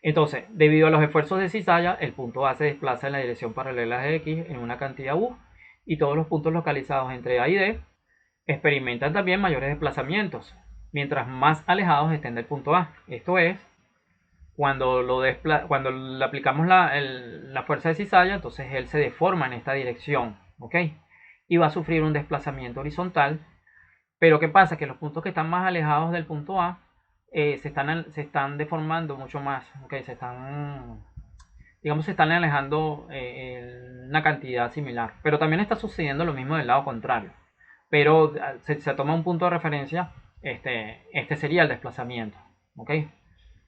Entonces, debido a los esfuerzos de cizalla, el punto A se desplaza en la dirección paralela a X en una cantidad U y todos los puntos localizados entre A y D experimentan también mayores desplazamientos, mientras más alejados estén del punto A. Esto es, cuando le aplicamos la fuerza de cizalla, entonces él se deforma en esta dirección, ¿ok? Y va a sufrir un desplazamiento horizontal. Pero ¿qué pasa? Que los puntos que están más alejados del punto A se están deformando mucho más, ¿okay? Digamos, se están alejando en una cantidad similar. Pero también está sucediendo lo mismo del lado contrario. pero se toma un punto de referencia, este sería el desplazamiento, ¿ok?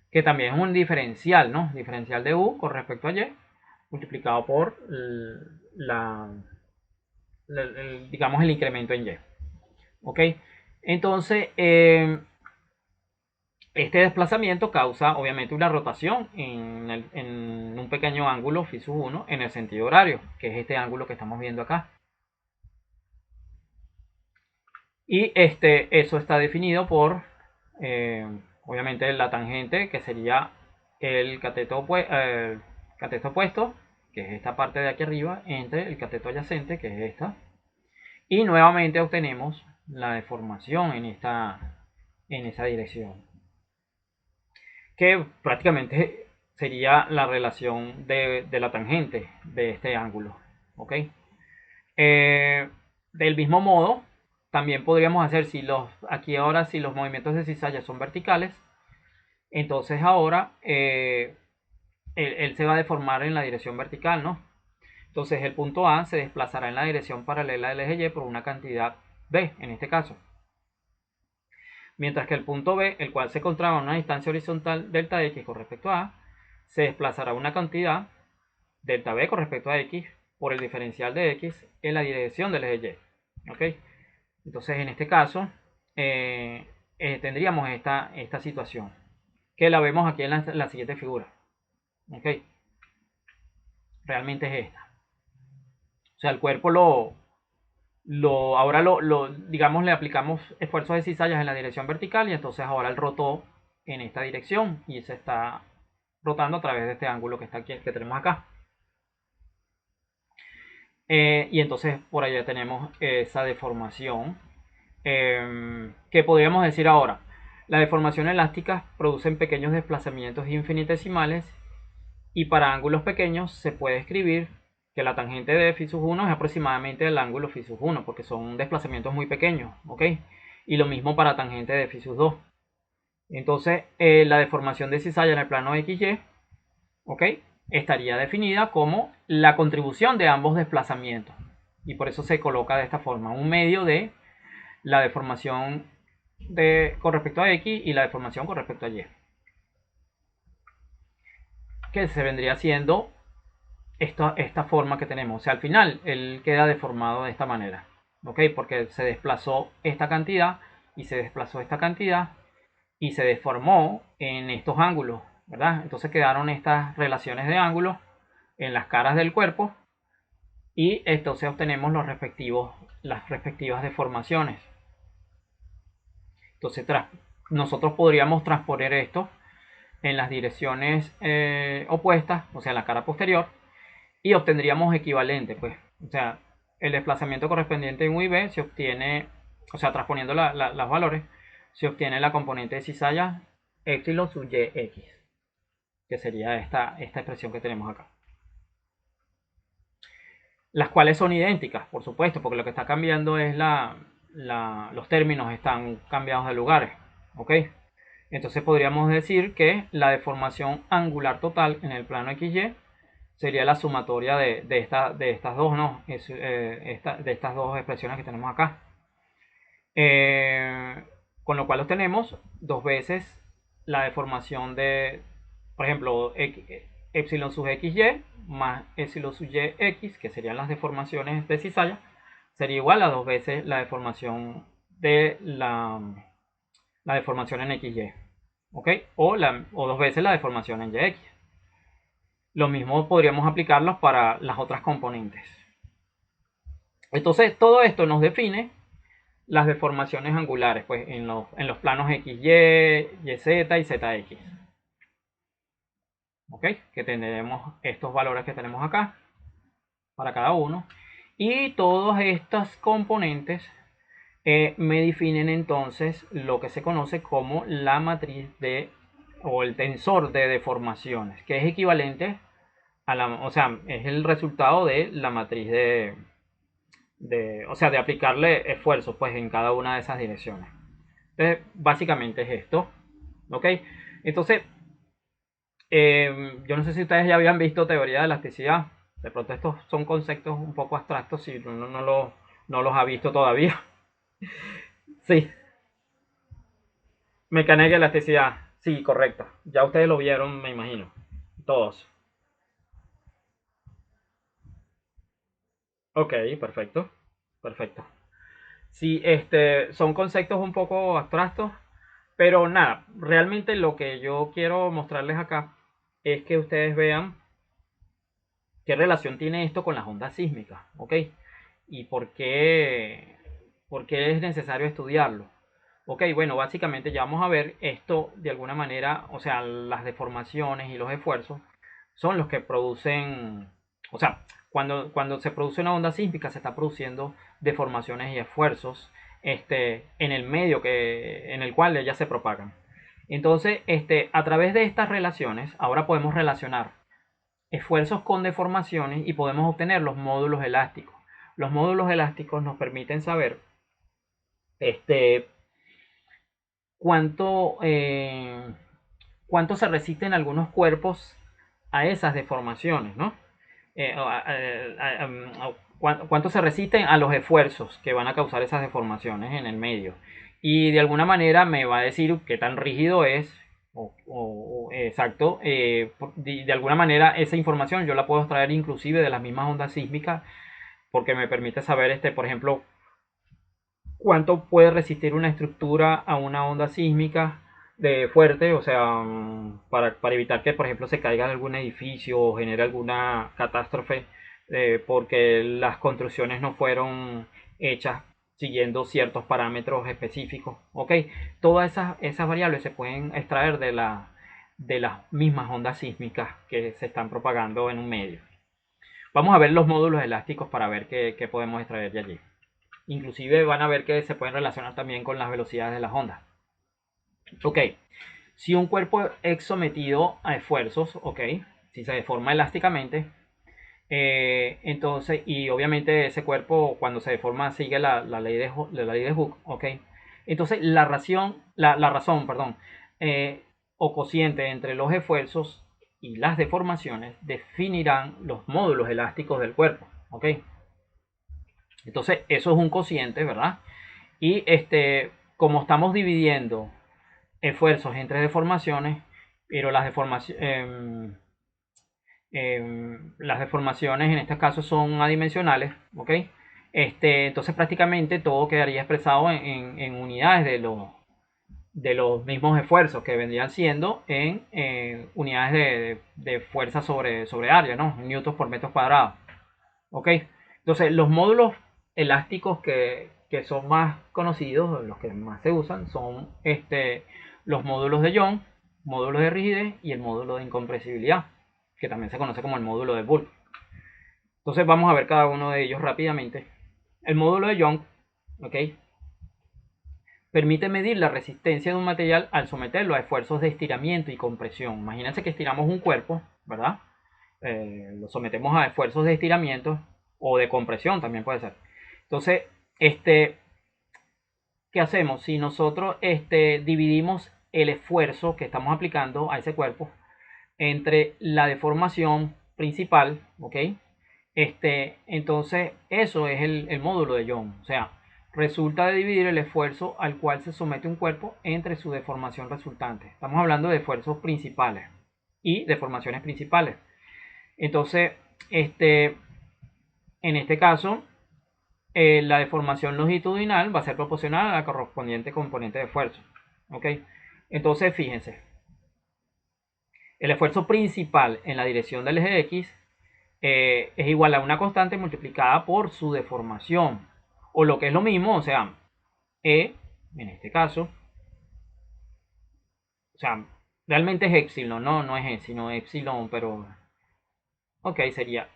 Que también es un diferencial, ¿no? Diferencial de U con respecto a Y multiplicado por digamos, el incremento en Y, ¿ok? Entonces, este desplazamiento causa obviamente una rotación en un pequeño ángulo phi sub 1 en el sentido horario, que es este ángulo que estamos viendo acá. Y eso está definido por, obviamente, la tangente, que sería el cateto, cateto opuesto, que es esta parte de aquí arriba, entre el cateto adyacente, que es esta. Y nuevamente obtenemos la deformación en esa dirección, que prácticamente sería la relación de la tangente de este ángulo. ¿Ok? Del mismo modo, también podríamos hacer, aquí ahora si los movimientos de cizalla son verticales, entonces ahora él se va a deformar en la dirección vertical, ¿no? Entonces el punto A se desplazará en la dirección paralela del eje Y por una cantidad B, en este caso. Mientras que el punto B, el cual se encontraba a una distancia horizontal delta X con respecto a A, se desplazará una cantidad delta B con respecto a X por el diferencial de X en la dirección del eje Y. ¿Ok? Entonces en este caso tendríamos esta situación, que la vemos aquí en la siguiente figura. ¿Ok? Realmente es esta. O sea, el cuerpo ahora digamos, le aplicamos esfuerzos de cizallas en la dirección vertical y entonces ahora él rotó en esta dirección y se está rotando a través de este ángulo que está aquí, que tenemos acá. Y entonces por allá tenemos esa deformación. ¿Qué podríamos decir ahora? La deformación elástica producen pequeños desplazamientos infinitesimales y para ángulos pequeños se puede escribir que la tangente de phi sub 1 es aproximadamente el ángulo phi sub 1 porque son desplazamientos muy pequeños, ¿ok? Y lo mismo para tangente de phi sub 2. Entonces, la deformación de cizalla en el plano XY, ¿ok? Estaría definida como la contribución de ambos desplazamientos. Y por eso se coloca de esta forma, un medio de la deformación con respecto a X y la deformación con respecto a Y. Que se vendría siendo esta forma que tenemos. O sea, al final él queda deformado de esta manera. ¿Ok? Porque se desplazó esta cantidad y se desplazó esta cantidad y se deformó en estos ángulos, ¿verdad? Entonces quedaron estas relaciones de ángulos en las caras del cuerpo y entonces obtenemos las respectivas deformaciones. Entonces nosotros podríamos transponer esto en las direcciones opuestas, o sea, en la cara posterior, y obtendríamos equivalente, pues. O sea, el desplazamiento correspondiente en U y B se obtiene, o sea, transponiendo los valores, se obtiene la componente de cizalla epsilon sub yx, que sería esta expresión que tenemos acá. Las cuales son idénticas, por supuesto, porque lo que está cambiando es los términos están cambiados de lugares, ¿ok? Entonces podríamos decir que la deformación angular total en el plano XY sería la sumatoria de estas dos, ¿no? De estas dos expresiones que tenemos acá. Con lo cual obtenemos dos veces la deformación de, por ejemplo, epsilon sub xy más epsilon sub yx, que serían las deformaciones de cizalla, sería igual a dos veces la deformación de la deformación en xy, ¿ok? O dos veces la deformación en yx. Lo mismo podríamos aplicarlos para las otras componentes. Entonces, todo esto nos define las deformaciones angulares, pues en los planos XY, YZ y ZX. ¿Ok? Que tendremos estos valores que tenemos acá para cada uno. Y todas estas componentes me definen entonces lo que se conoce como la matriz o el tensor de deformaciones, que es equivalente o sea, es el resultado de la matriz o sea, de aplicarle esfuerzos pues en cada una de esas direcciones. Entonces, básicamente es esto, ¿ok? Entonces, yo no sé si ustedes ya habían visto teoría de elasticidad. De pronto estos son conceptos un poco abstractos si uno no los ha visto todavía. Sí, mecánica y elasticidad. Sí, correcto. Ya ustedes lo vieron, me imagino. Todos. Ok, perfecto. Perfecto. Sí, son conceptos un poco abstractos, pero nada, realmente lo que yo quiero mostrarles acá es que ustedes vean qué relación tiene esto con las ondas sísmicas, ¿ok? Y por qué es necesario estudiarlo. Ok, bueno, básicamente ya vamos a ver esto de alguna manera, o sea, las deformaciones y los esfuerzos son los que producen, o sea, cuando se produce una onda sísmica se está produciendo deformaciones y esfuerzos en el medio en el cual ellas se propagan. Entonces, a través de estas relaciones, ahora podemos relacionar esfuerzos con deformaciones y podemos obtener los módulos elásticos. Los módulos elásticos nos permiten saber este, cuánto, cuánto se resisten algunos cuerpos a esas deformaciones, ¿no? Cuánto se resisten a los esfuerzos que van a causar esas deformaciones en el medio. Y de alguna manera me va a decir qué tan rígido es, exacto, de alguna manera esa información yo la puedo extraer inclusive de las mismas ondas sísmicas porque me permite saber, por ejemplo, cuánto puede resistir una estructura a una onda sísmica de fuerte, o sea, para evitar que, por ejemplo, se caiga algún edificio o genere alguna catástrofe, porque las construcciones no fueron hechas siguiendo ciertos parámetros específicos. Ok, todas esas variables se pueden extraer de las mismas ondas sísmicas que se están propagando en un medio. Vamos a ver los módulos elásticos para ver qué podemos extraer de allí. Inclusive van a ver que se pueden relacionar también con las velocidades de las ondas. Ok, si un cuerpo es sometido a esfuerzos, ok, si se deforma elásticamente, entonces, y obviamente ese cuerpo cuando se deforma sigue la ley la ley de Hooke, ok, entonces la razón, perdón, o cociente entre los esfuerzos y las deformaciones definirán los módulos elásticos del cuerpo, ok. Entonces, eso es un cociente, ¿verdad? Y como estamos dividiendo esfuerzos entre deformaciones, pero las deformaciones en este caso son adimensionales, ¿ok? Entonces prácticamente todo quedaría expresado en unidades de los mismos esfuerzos que vendrían siendo en unidades de fuerza sobre área, ¿no? Newtons por metros cuadrados. ¿Ok? Entonces, los módulos elásticos que son más conocidos, los que más se usan, son los módulos de Young, módulos de rigidez y el módulo de incompresibilidad, que también se conoce como el módulo de Bulk. Entonces, vamos a ver cada uno de ellos rápidamente. El módulo de Young, ¿ok? Permite medir la resistencia de un material al someterlo a esfuerzos de estiramiento y compresión. Imagínense que estiramos un cuerpo, ¿verdad? Lo sometemos a esfuerzos de estiramiento o de compresión también puede ser. Entonces, este, ¿qué hacemos? Si nosotros dividimos el esfuerzo que estamos aplicando a ese cuerpo entre la deformación principal, ¿ok? Entonces, eso es el módulo de Young. O sea, resulta de dividir el esfuerzo al cual se somete un cuerpo entre su deformación resultante. Estamos hablando de esfuerzos principales y deformaciones principales. Entonces, en este caso, la deformación longitudinal va a ser proporcional a la correspondiente componente de esfuerzo. ¿Ok? Entonces, fíjense, el esfuerzo principal en la dirección del eje X es igual a una constante multiplicada por su deformación. O lo que es lo mismo, o sea, E, en este caso, o sea, realmente es epsilon, no es E, sino epsilon, pero, ok, sería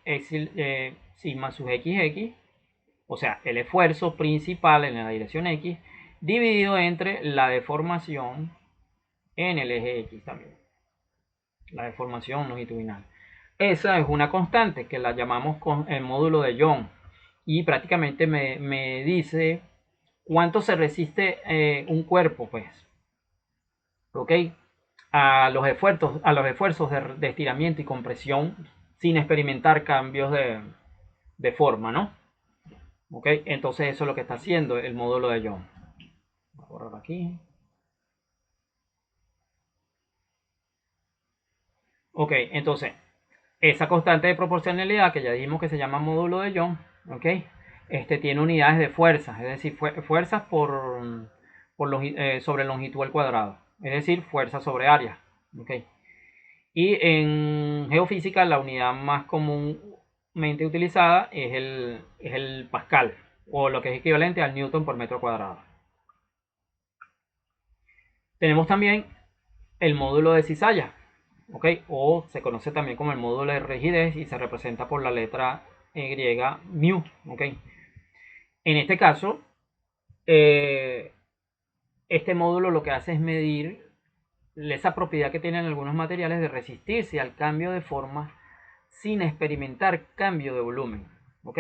sigma sub xx. O sea, el esfuerzo principal en la dirección X dividido entre la deformación en el eje X también. La deformación longitudinal. Esa es una constante que la llamamos con el módulo de Young. Y prácticamente me dice cuánto se resiste un cuerpo, pues. ¿Ok? A los esfuerzos de estiramiento y compresión sin experimentar cambios de forma, ¿no? ¿Ok? Entonces eso es lo que está haciendo el módulo de Young. Voy a borrar aquí. Ok, entonces esa constante de proporcionalidad que ya dijimos que se llama módulo de Young, ¿ok? Tiene unidades de fuerza, es decir, fuerzas sobre longitud al cuadrado, es decir, fuerza sobre área, ¿ok? Y en geofísica la unidad más comúnmente utilizada es el pascal, o lo que es equivalente al newton por metro cuadrado. Tenemos también el módulo de cizalla, ¿ok? O se conoce también como el módulo de rigidez y se representa por la letra griega mu, ¿ok? En este caso, eh, este módulo lo que hace es medir esa propiedad que tienen algunos materiales de resistirse al cambio de forma sin experimentar cambio de volumen, ¿ok?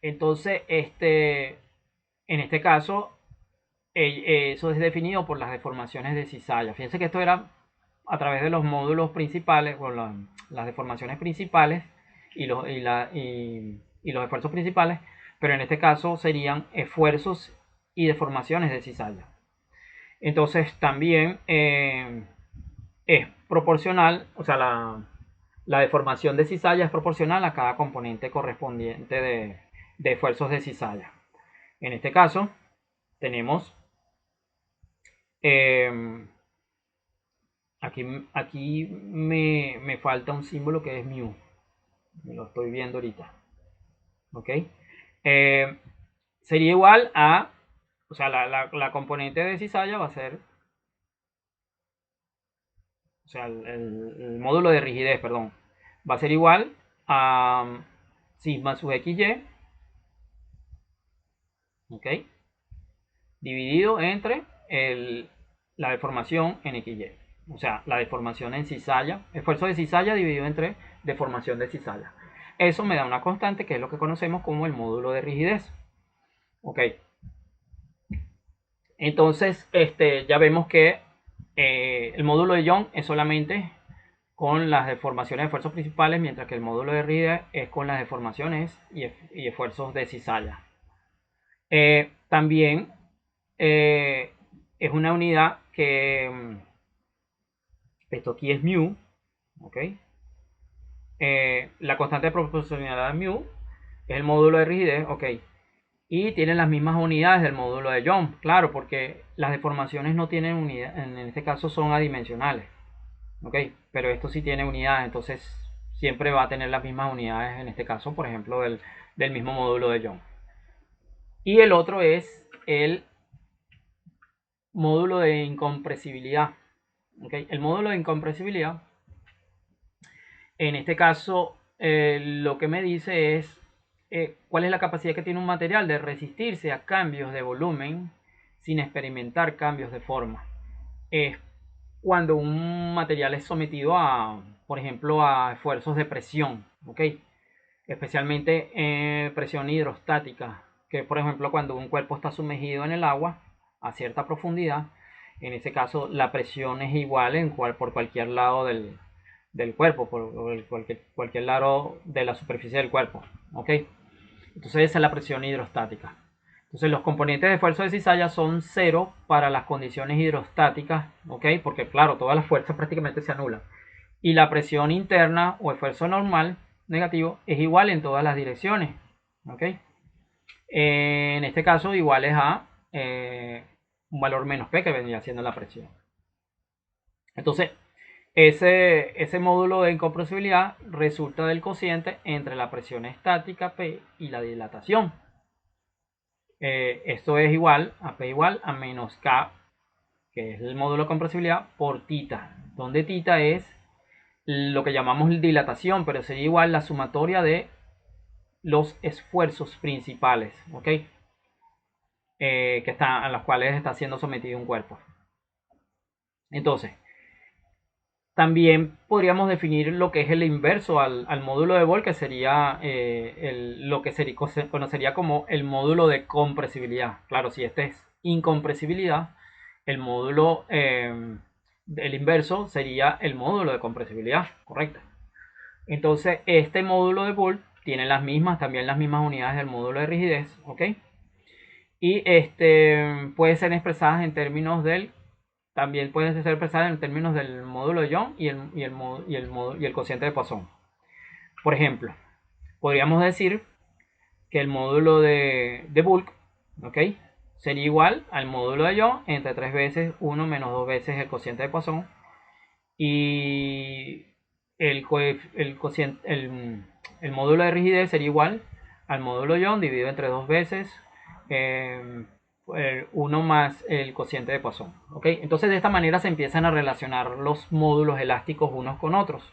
Entonces, en este caso, eso es definido por las deformaciones de cizalla. Fíjense que esto era a través de los módulos principales, o las deformaciones principales y los esfuerzos principales, pero en este caso serían esfuerzos y deformaciones de cizalla. Entonces también es proporcional, o sea, la deformación de cizalla es proporcional a cada componente correspondiente de esfuerzos de cizalla. En este caso tenemos eh, aquí me falta un símbolo que es mu. Me lo estoy viendo ahorita. ¿Ok? Eh, sería igual a, o sea, la componente de cizalla va a ser, o sea, el módulo de rigidez, perdón, va a ser igual a sigma sub xy, ¿ok? Dividido entre la deformación en xy. O sea, la deformación en cizalla, esfuerzo de cizalla dividido entre deformación de cizalla. Eso me da una constante que es lo que conocemos como el módulo de rigidez. Ok. Entonces, ya vemos que el módulo de Young es solamente con las deformaciones de esfuerzos principales, mientras que el módulo de rigidez es con las deformaciones y esfuerzos de cizalla. También es una unidad que esto aquí es mu, ¿ok? La constante de proporcionalidad mu es el módulo de rigidez, ¿ok? Y tienen las mismas unidades del módulo de Young, claro, porque las deformaciones no tienen unidad, en este caso son adimensionales, ¿ok? Pero esto sí tiene unidades, entonces siempre va a tener las mismas unidades, en este caso, por ejemplo, del mismo módulo de Young. Y el otro es el módulo de incompresibilidad. ¿Okay? El módulo de incompresibilidad, en este caso, lo que me dice es cuál es la capacidad que tiene un material de resistirse a cambios de volumen sin experimentar cambios de forma. Es cuando un material es sometido a, por ejemplo, a esfuerzos de presión, ¿ok? Especialmente presión hidrostática, que por ejemplo cuando un cuerpo está sumergido en el agua a cierta profundidad, en ese caso la presión es igual por cualquier lado del cuerpo, por cualquier lado de la superficie del cuerpo, ¿ok? Entonces esa es la presión hidrostática. Entonces los componentes de esfuerzo de cizalla son cero para las condiciones hidrostáticas, ¿ok? Porque claro, todas las fuerzas prácticamente se anulan. Y la presión interna o esfuerzo normal negativo es igual en todas las direcciones, ¿ok? En este caso igual es a un valor menos P que vendría siendo la presión. Entonces, ese módulo de incompresibilidad resulta del cociente entre la presión estática P y la dilatación. Esto es igual a P igual a menos K, que es el módulo de compresibilidad, por tita, donde tita es lo que llamamos dilatación, pero sería igual la sumatoria de los esfuerzos principales, ¿ok? A los cuales está siendo sometido un cuerpo. Entonces, también podríamos definir lo que es el inverso al módulo de Bohr, que sería lo que se conocería como el módulo de compresibilidad. Claro, si este es incompresibilidad, el módulo, el inverso sería el módulo de compresibilidad, correcto. Entonces, este módulo de Bohr tiene también las mismas unidades del módulo de rigidez, ¿ok? Y puede ser expresadas en términos también pueden ser expresadas en términos del módulo de Young y el cociente de Poisson. Por ejemplo, podríamos decir que el módulo de Bulk, ¿ok? Sería igual al módulo de Young entre 3 veces 1 menos 2 veces el cociente de Poisson. Y el módulo de rigidez sería igual al módulo Young dividido entre 2 veces 1 más el cociente de Poisson. ¿Okay? Entonces de esta manera se empiezan a relacionar los módulos elásticos unos con otros.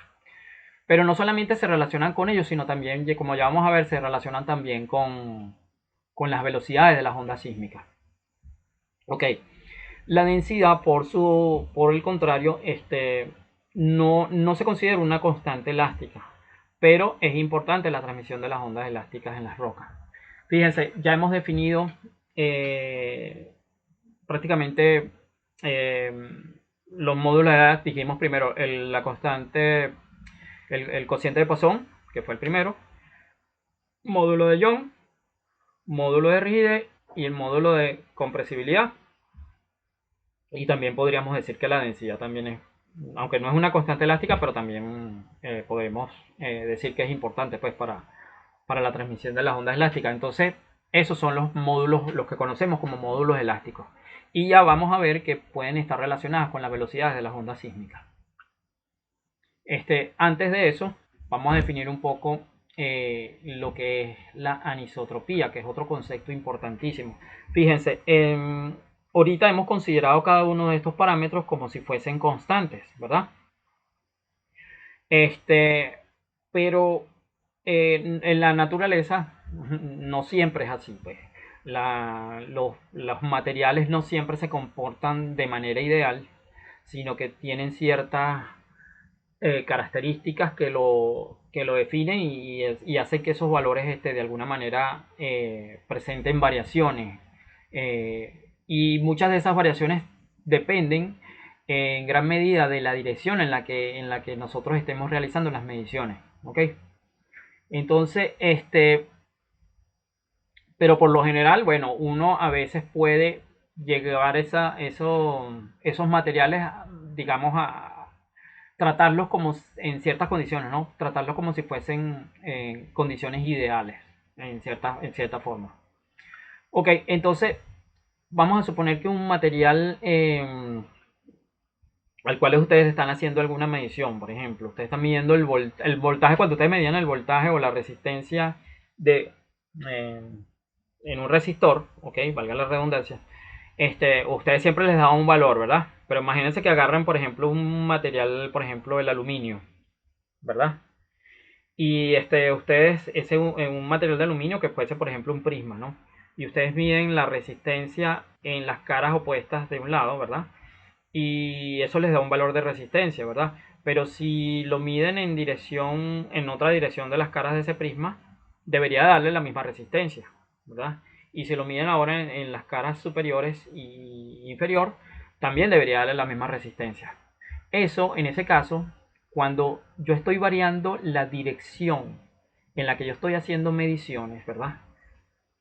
Pero no solamente se relacionan con ellos, sino también, como ya vamos a ver, se relacionan también con las velocidades de las ondas sísmicas. Ok, la densidad, por el contrario, no se considera una constante elástica, pero es importante la transmisión de las ondas elásticas en las rocas. Fíjense, ya hemos definido prácticamente los módulos de edad. Dijimos primero la constante, el cociente de Poisson, que fue el primero, módulo de Young, módulo de rigidez y el módulo de compresibilidad. Y también podríamos decir que la densidad también es, aunque no es una constante elástica, pero también podemos decir que es importante pues para la transmisión de las ondas elásticas. Entonces, esos son los módulos, los que conocemos como módulos elásticos. Y ya vamos a ver que pueden estar relacionadas con las velocidades de las ondas sísmicas. Antes de eso, vamos a definir un poco lo que es la anisotropía, que es otro concepto importantísimo. Fíjense, ahorita hemos considerado cada uno de estos parámetros como si fuesen constantes, ¿verdad? Pero en la naturaleza no siempre es así, pues. Los materiales no siempre se comportan de manera ideal, sino que tienen ciertas características que lo definen y hacen que esos valores de alguna manera presenten variaciones. Y muchas de esas variaciones dependen en gran medida de la dirección en la que nosotros estemos realizando las mediciones. ¿Ok? Entonces, pero por lo general, bueno, uno a veces puede llevar esos materiales, digamos, a tratarlos como en ciertas condiciones, ¿no? Tratarlos como si fuesen condiciones ideales, en cierta forma. Ok, entonces vamos a suponer que un material al cual ustedes están haciendo alguna medición, por ejemplo, ustedes están midiendo el voltaje, cuando ustedes medían el voltaje o la resistencia de, eh, en un resistor, ok, valga la redundancia, ustedes siempre les daban un valor, ¿verdad? Pero imagínense que agarran, por ejemplo, un material, por ejemplo, el aluminio, ¿verdad? Y ustedes, un material de aluminio que puede ser, por ejemplo, un prisma, ¿no? Y ustedes miden la resistencia en las caras opuestas de un lado, ¿verdad? Y eso les da un valor de resistencia, ¿verdad? Pero si lo miden en otra dirección de las caras de ese prisma, debería darle la misma resistencia, ¿verdad? Y si lo miden ahora en las caras superiores y inferior, también debería darle la misma resistencia. Eso, en ese caso, cuando yo estoy variando la dirección en la que yo estoy haciendo mediciones, ¿verdad?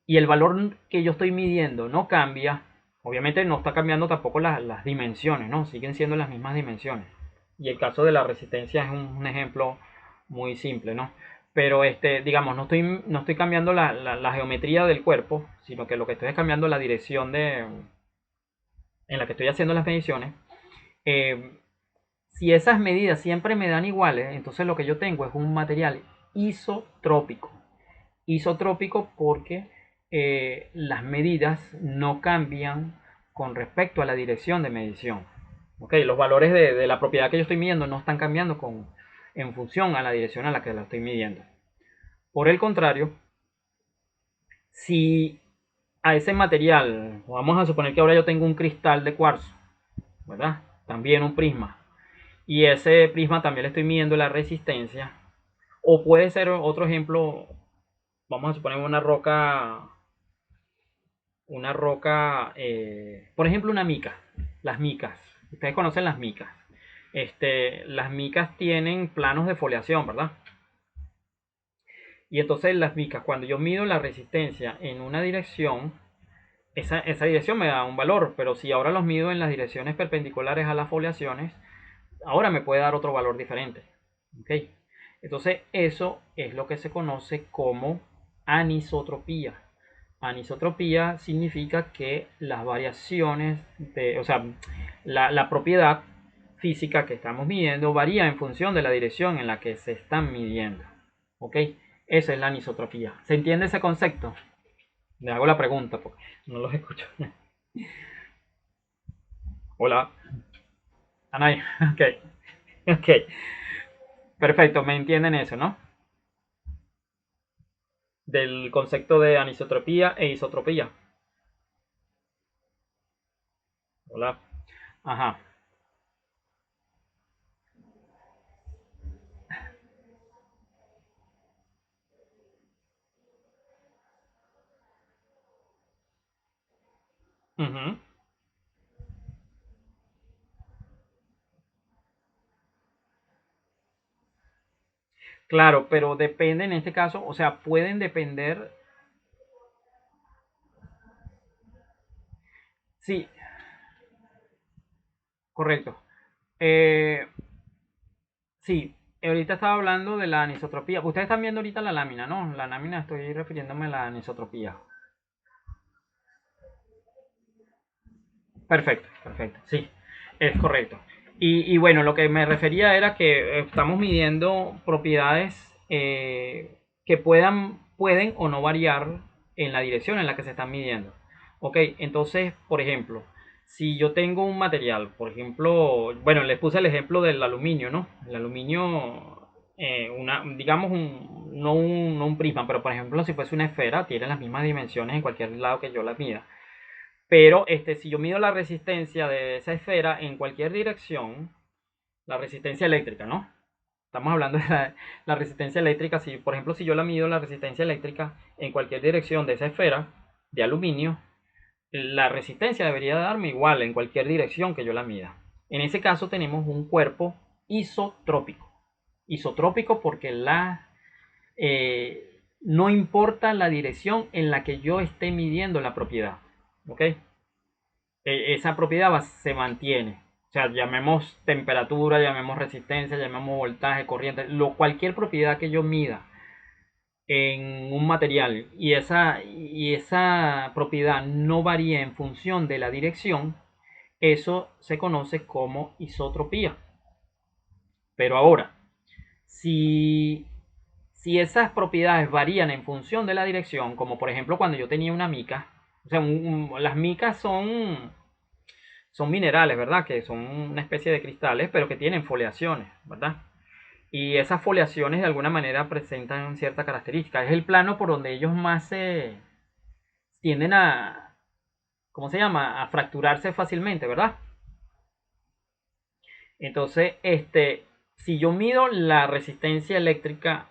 Y el valor que yo estoy midiendo no cambia, obviamente no está cambiando tampoco las dimensiones, ¿no? Siguen siendo las mismas dimensiones. Y el caso de la resistencia es un ejemplo muy simple, ¿no? Pero digamos, no estoy cambiando la geometría del cuerpo, sino que lo que estoy es cambiando la dirección en la que estoy haciendo las mediciones. Eh, si esas medidas siempre me dan iguales, entonces lo que yo tengo es un material isotrópico. Isotrópico porque las medidas no cambian con respecto a la dirección de medición. Okay, los valores de la propiedad que yo estoy midiendo no están cambiando en función a la dirección a la que la estoy midiendo. Por el contrario, si a ese material, vamos a suponer que ahora yo tengo un cristal de cuarzo, ¿verdad? También un prisma. Y ese prisma también le estoy midiendo la resistencia. O puede ser otro ejemplo, vamos a suponer una roca, por ejemplo, una mica. Las micas. Ustedes conocen las micas. Las micas tienen planos de foliación, ¿verdad? Y entonces las micas, cuando yo mido la resistencia en una dirección, esa dirección me da un valor, pero si ahora los mido en las direcciones perpendiculares a las foliaciones, ahora me puede dar otro valor diferente. ¿Ok? Entonces eso es lo que se conoce como anisotropía. Anisotropía significa que las variaciones o sea, la propiedad física que estamos midiendo varía en función de la dirección en la que se están midiendo. ¿Ok? Esa es la anisotropía. ¿Se entiende ese concepto? Le hago la pregunta porque no los escucho. Hola, Anay. Ok, ok. Perfecto, me entienden eso, ¿no? Del concepto de anisotropía e isotropía. Hola. Ajá. Ujú. Claro, pero depende en este caso, o sea, pueden depender. Sí, correcto. Eh, sí, ahorita estaba hablando de la anisotropía. Ustedes están viendo ahorita la lámina, ¿no? La lámina estoy refiriéndome a la anisotropía. Perfecto, perfecto. Sí, es correcto. Y bueno, lo que me refería era que estamos midiendo propiedades que pueden o no variar en la dirección en la que se están midiendo. Ok, entonces, por ejemplo, si yo tengo un material, por ejemplo, bueno, les puse el ejemplo del aluminio, ¿no? El aluminio, digamos, no un prisma, pero por ejemplo, si fuese una esfera, tiene las mismas dimensiones en cualquier lado que yo la mida. Pero si yo mido la resistencia de esa esfera en cualquier dirección, la resistencia eléctrica, ¿no? Estamos hablando de la resistencia eléctrica. Si, por ejemplo, si yo la mido la resistencia eléctrica en cualquier dirección de esa esfera de aluminio, la resistencia debería darme igual en cualquier dirección que yo la mida. En ese caso tenemos un cuerpo isotrópico. Isotrópico porque no importa la dirección en la que yo esté midiendo la propiedad. ¿Ok? Esa propiedad se mantiene. O sea, llamemos temperatura, llamemos resistencia, llamemos voltaje, corriente, cualquier propiedad que yo mida en un material y esa propiedad no varía en función de la dirección, eso se conoce como isotropía. Pero ahora, si, si esas propiedades varían en función de la dirección, como por ejemplo cuando yo tenía una mica, o sea, las micas son minerales, ¿verdad? Que son una especie de cristales, pero que tienen foliaciones, ¿verdad? Y esas foliaciones de alguna manera presentan cierta característica. Es el plano por donde ellos más se tienden a, ¿cómo se llama? A fracturarse fácilmente, ¿verdad? Entonces, si yo mido la resistencia eléctrica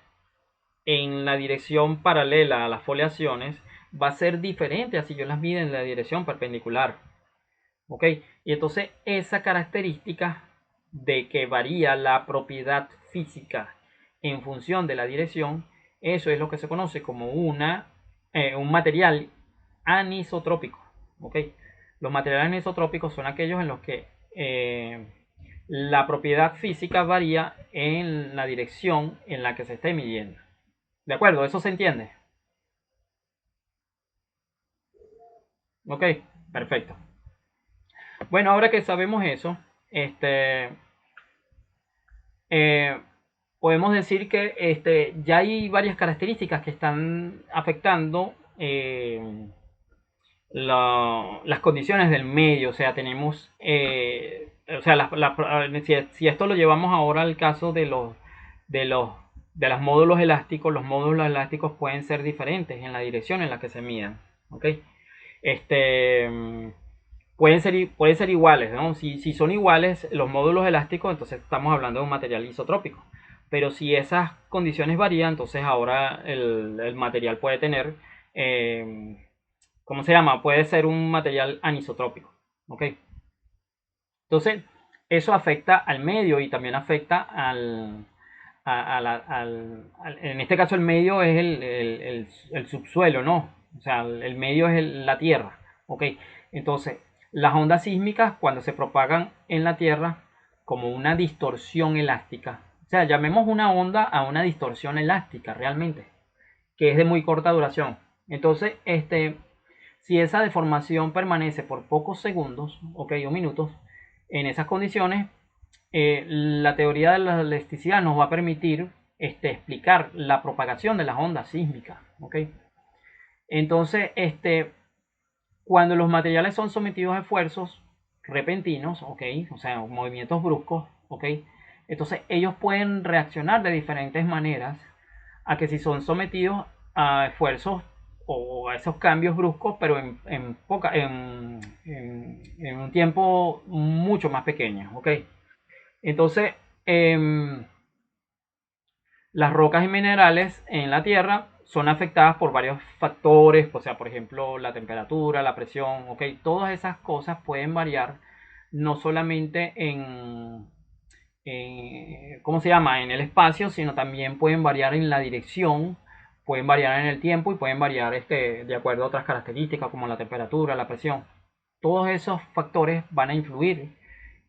en la dirección paralela a las foliaciones, va a ser diferente a si yo las mido en la dirección perpendicular. ¿Ok? Y entonces esa característica de que varía la propiedad física en función de la dirección, eso es lo que se conoce como un material anisotrópico. ¿Ok? Los materiales anisotrópicos son aquellos en los que la propiedad física varía en la dirección en la que se esté midiendo. ¿De acuerdo? ¿Eso se entiende? Ok, perfecto. Bueno, ahora que sabemos eso, este, eh, podemos decir que ya hay varias características que están afectando las condiciones del medio. O sea, tenemos, o sea, si esto lo llevamos ahora al caso de los, de los módulos elásticos, los módulos elásticos pueden ser diferentes en la dirección en la que se midan. ¿Ok? Este, pueden ser iguales, ¿no? Si son iguales los módulos elásticos, entonces estamos hablando de un material isotrópico. Pero si esas condiciones varían, entonces ahora el material puede tener, eh, ¿cómo se llama? Puede ser un material anisotrópico. ¿Ok? Entonces, eso afecta al medio y también afecta en este caso el medio es el subsuelo, ¿no? O sea, el medio es la tierra, ¿ok? Entonces, las ondas sísmicas cuando se propagan en la tierra como una distorsión elástica, o sea, llamemos una onda a una distorsión elástica realmente, que es de muy corta duración. Entonces, si esa deformación permanece por pocos segundos, ok, o minutos, en esas condiciones, la teoría de la elasticidad nos va a permitir explicar la propagación de las ondas sísmicas, ok. Entonces, cuando los materiales son sometidos a esfuerzos repentinos, ok, o sea, movimientos bruscos, ok, entonces ellos pueden reaccionar de diferentes maneras a que si son sometidos a esfuerzos o a esos cambios bruscos, pero en un tiempo mucho más pequeño, ok. Entonces, las rocas y minerales en la Tierra son afectadas por varios factores, o sea, por ejemplo, la temperatura, la presión, ok, todas esas cosas pueden variar no solamente ¿cómo se llama? En el espacio, sino también pueden variar en la dirección, pueden variar en el tiempo y pueden variar de acuerdo a otras características como la temperatura, la presión. Todos esos factores van a influir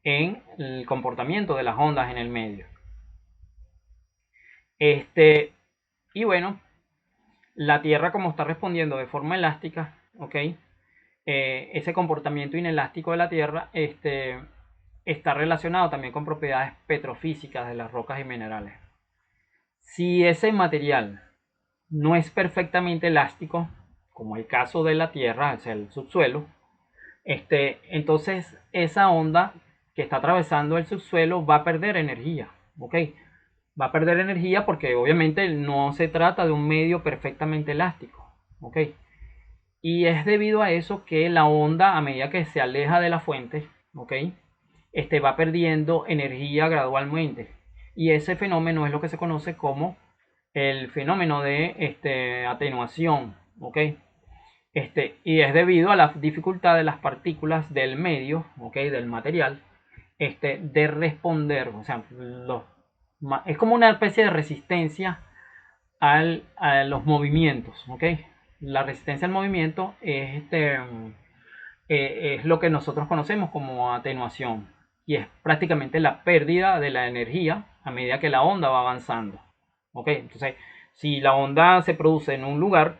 en el comportamiento de las ondas en el medio. Este, y bueno, la Tierra como está respondiendo de forma elástica, ¿ok? Ese comportamiento inelástico de la Tierra está relacionado también con propiedades petrofísicas de las rocas y minerales. Si ese material no es perfectamente elástico, como el caso de la Tierra, o sea, el subsuelo, entonces esa onda que está atravesando el subsuelo va a perder energía, ¿ok? Va a perder energía porque obviamente no se trata de un medio perfectamente elástico, ¿ok? Y es debido a eso que la onda, a medida que se aleja de la fuente, ¿ok? Va perdiendo energía gradualmente. Y ese fenómeno es lo que se conoce como el fenómeno de atenuación, ¿ok? Y es debido a la dificultad de las partículas del medio, ¿ok? Del material, de responder, o sea, es como una especie de resistencia a los movimientos, ¿ok? La resistencia al movimiento es lo que nosotros conocemos como atenuación y es prácticamente la pérdida de la energía a medida que la onda va avanzando, ¿ok? Entonces, si la onda se produce en un lugar,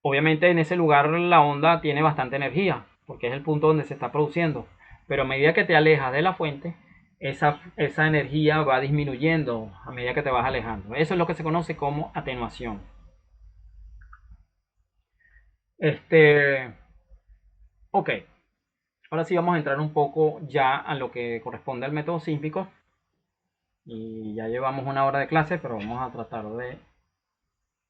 obviamente en ese lugar la onda tiene bastante energía porque es el punto donde se está produciendo, pero a medida que te alejas de la fuente, esa energía va disminuyendo a medida que te vas alejando. Eso es lo que se conoce como atenuación. Este, ok, ahora sí vamos a entrar un poco ya a lo que corresponde al método sísmico. Y ya llevamos una hora de clase, pero vamos a tratar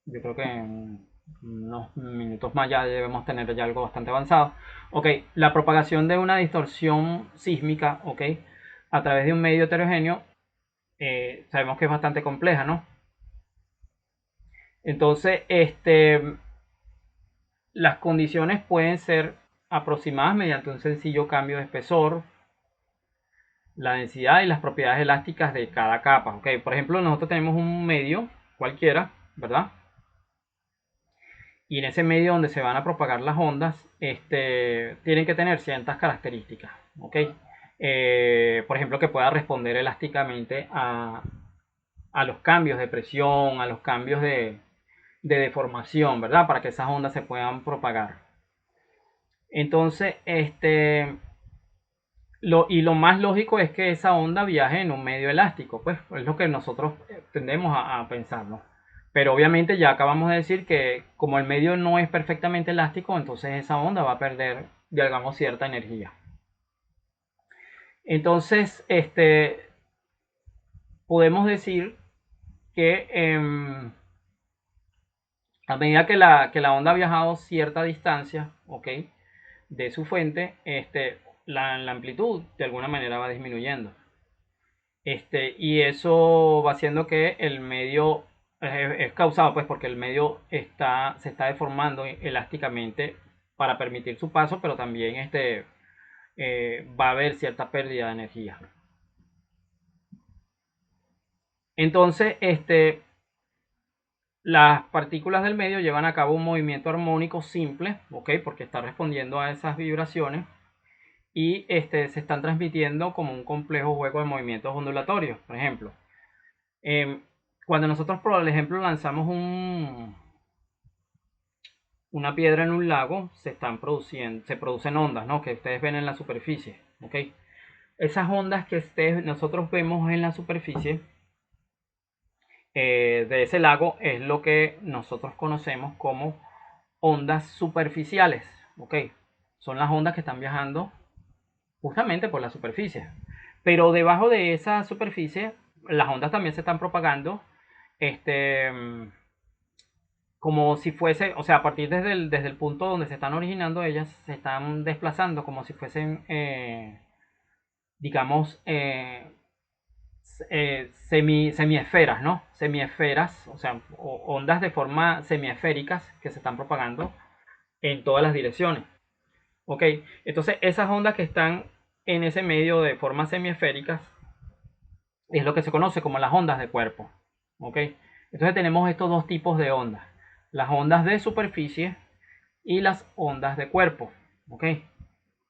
yo creo que en unos minutos más ya debemos tener ya algo bastante avanzado. Ok, la propagación de una distorsión sísmica, ok, a través de un medio heterogéneo, sabemos que es bastante compleja, ¿no? Entonces, las condiciones pueden ser aproximadas mediante un sencillo cambio de espesor, la densidad y las propiedades elásticas de cada capa. Ok, por ejemplo, nosotros tenemos un medio cualquiera, ¿verdad? Y en ese medio donde se van a propagar las ondas, tienen que tener ciertas características, ¿ok? Por ejemplo, que pueda responder elásticamente a los cambios de presión, a los cambios de deformación, ¿verdad? Para que esas ondas se puedan propagar. Entonces, lo más lógico es que esa onda viaje en un medio elástico, pues es lo que nosotros tendemos a pensar, ¿no? Pero obviamente ya acabamos de decir que como el medio no es perfectamente elástico, entonces esa onda va a perder, digamos, cierta energía. Entonces, podemos decir que a medida que la onda ha viajado cierta distancia, ¿ok? De su fuente, la amplitud de alguna manera va disminuyendo. Y eso va haciendo que el medio es causado pues porque el medio se está deformando elásticamente para permitir su paso, pero también va a haber cierta pérdida de energía. Entonces, las partículas del medio llevan a cabo un movimiento armónico simple, ¿ok? Porque está respondiendo a esas vibraciones y se están transmitiendo como un complejo juego de movimientos ondulatorios. Por ejemplo, eh, cuando nosotros, por ejemplo, lanzamos una piedra en un lago, se producen ondas, ¿no? Que ustedes ven en la superficie, ¿ok? Esas ondas que nosotros vemos en la superficie de ese lago es lo que nosotros conocemos como ondas superficiales, ¿ok? Son las ondas que están viajando justamente por la superficie. Pero debajo de esa superficie, las ondas también se están propagando, este, como si fuese, o sea, a partir desde el punto donde se están originando, ellas se están desplazando como si fuesen, digamos, semiesferas, ¿no? Semiesferas, o sea, ondas de forma semiesféricas que se están propagando en todas las direcciones. ¿Ok? Entonces, esas ondas que están en ese medio de forma semiesféricas es lo que se conoce como las ondas de cuerpo. ¿Ok? Entonces tenemos estos dos tipos de ondas. Las ondas de superficie y las ondas de cuerpo. ¿Ok?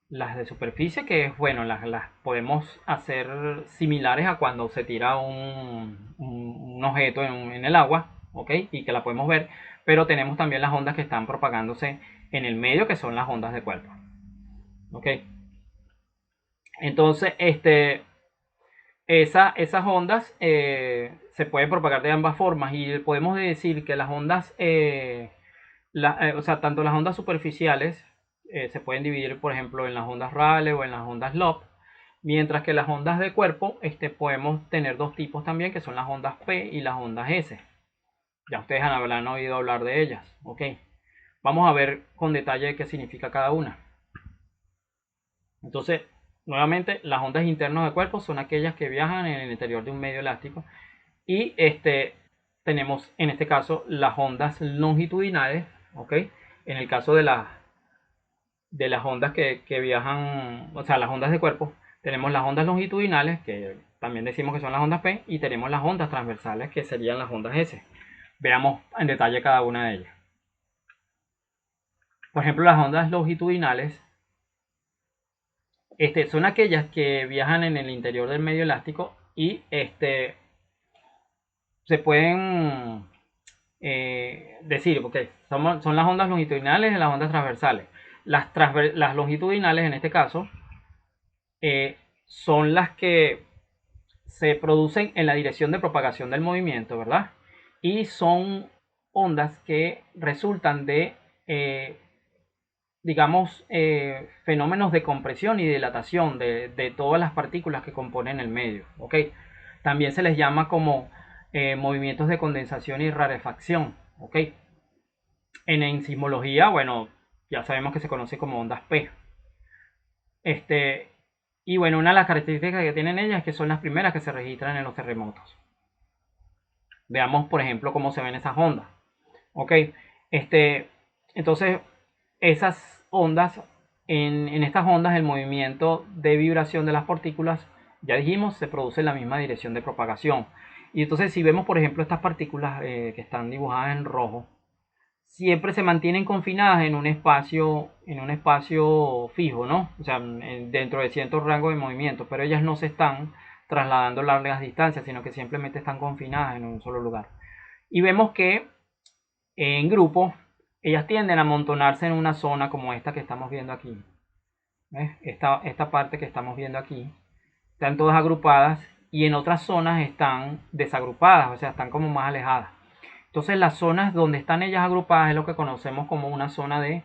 Las de superficie que es, bueno, las podemos hacer similares a cuando se tira un objeto en el agua. ¿Ok? Y que la podemos ver. Pero tenemos también las ondas que están propagándose en el medio que son las ondas de cuerpo. ¿Ok? Entonces, esas ondas se pueden propagar de ambas formas y podemos decir que las ondas, o sea, tanto las ondas superficiales se pueden dividir, por ejemplo, en las ondas Rayleigh o en las ondas Love, mientras que las ondas de cuerpo podemos tener dos tipos también, que son las ondas P y las ondas S. Ya ustedes habrán oído hablar de ellas, ¿ok? Vamos a ver con detalle qué significa cada una. Entonces, nuevamente, las ondas internas de cuerpo son aquellas que viajan en el interior de un medio elástico. Y tenemos en este caso las ondas longitudinales, ¿ok? En el caso de las ondas que viajan, o sea, las ondas de cuerpo, tenemos las ondas longitudinales, que también decimos que son las ondas P, y tenemos las ondas transversales, que serían las ondas S. Veamos en detalle cada una de ellas. Por ejemplo, las ondas longitudinales son aquellas que viajan en el interior del medio elástico y se pueden decir, porque son las ondas longitudinales y las ondas transversales. Las longitudinales, en este caso, son las que se producen en la dirección de propagación del movimiento, ¿verdad? Y son ondas que resultan de, digamos, fenómenos de compresión y dilatación de todas las partículas que componen el medio, ¿ok? También se les llama como movimientos de condensación y rarefacción, ¿ok? En sismología, bueno, ya sabemos que se conoce como ondas P. Este, y bueno, una de las características que tienen ellas es que son las primeras que se registran en los terremotos. Veamos, por ejemplo, cómo se ven esas ondas. Ok, entonces, esas ondas, en estas ondas, el movimiento de vibración de las partículas, ya dijimos, se produce en la misma dirección de propagación. Y entonces, si vemos, por ejemplo, estas partículas que están dibujadas en rojo, siempre se mantienen confinadas en un espacio fijo, ¿no? O sea, dentro de cierto rango de movimiento, pero ellas no se están trasladando largas distancias, sino que simplemente están confinadas en un solo lugar. Y vemos que en grupo ellas tienden a amontonarse en una zona como esta que estamos viendo aquí. ¿Ves? Esta parte que estamos viendo aquí, están todas agrupadas y en otras zonas están desagrupadas, o sea, están como más alejadas. Entonces las zonas donde están ellas agrupadas es lo que conocemos como una zona de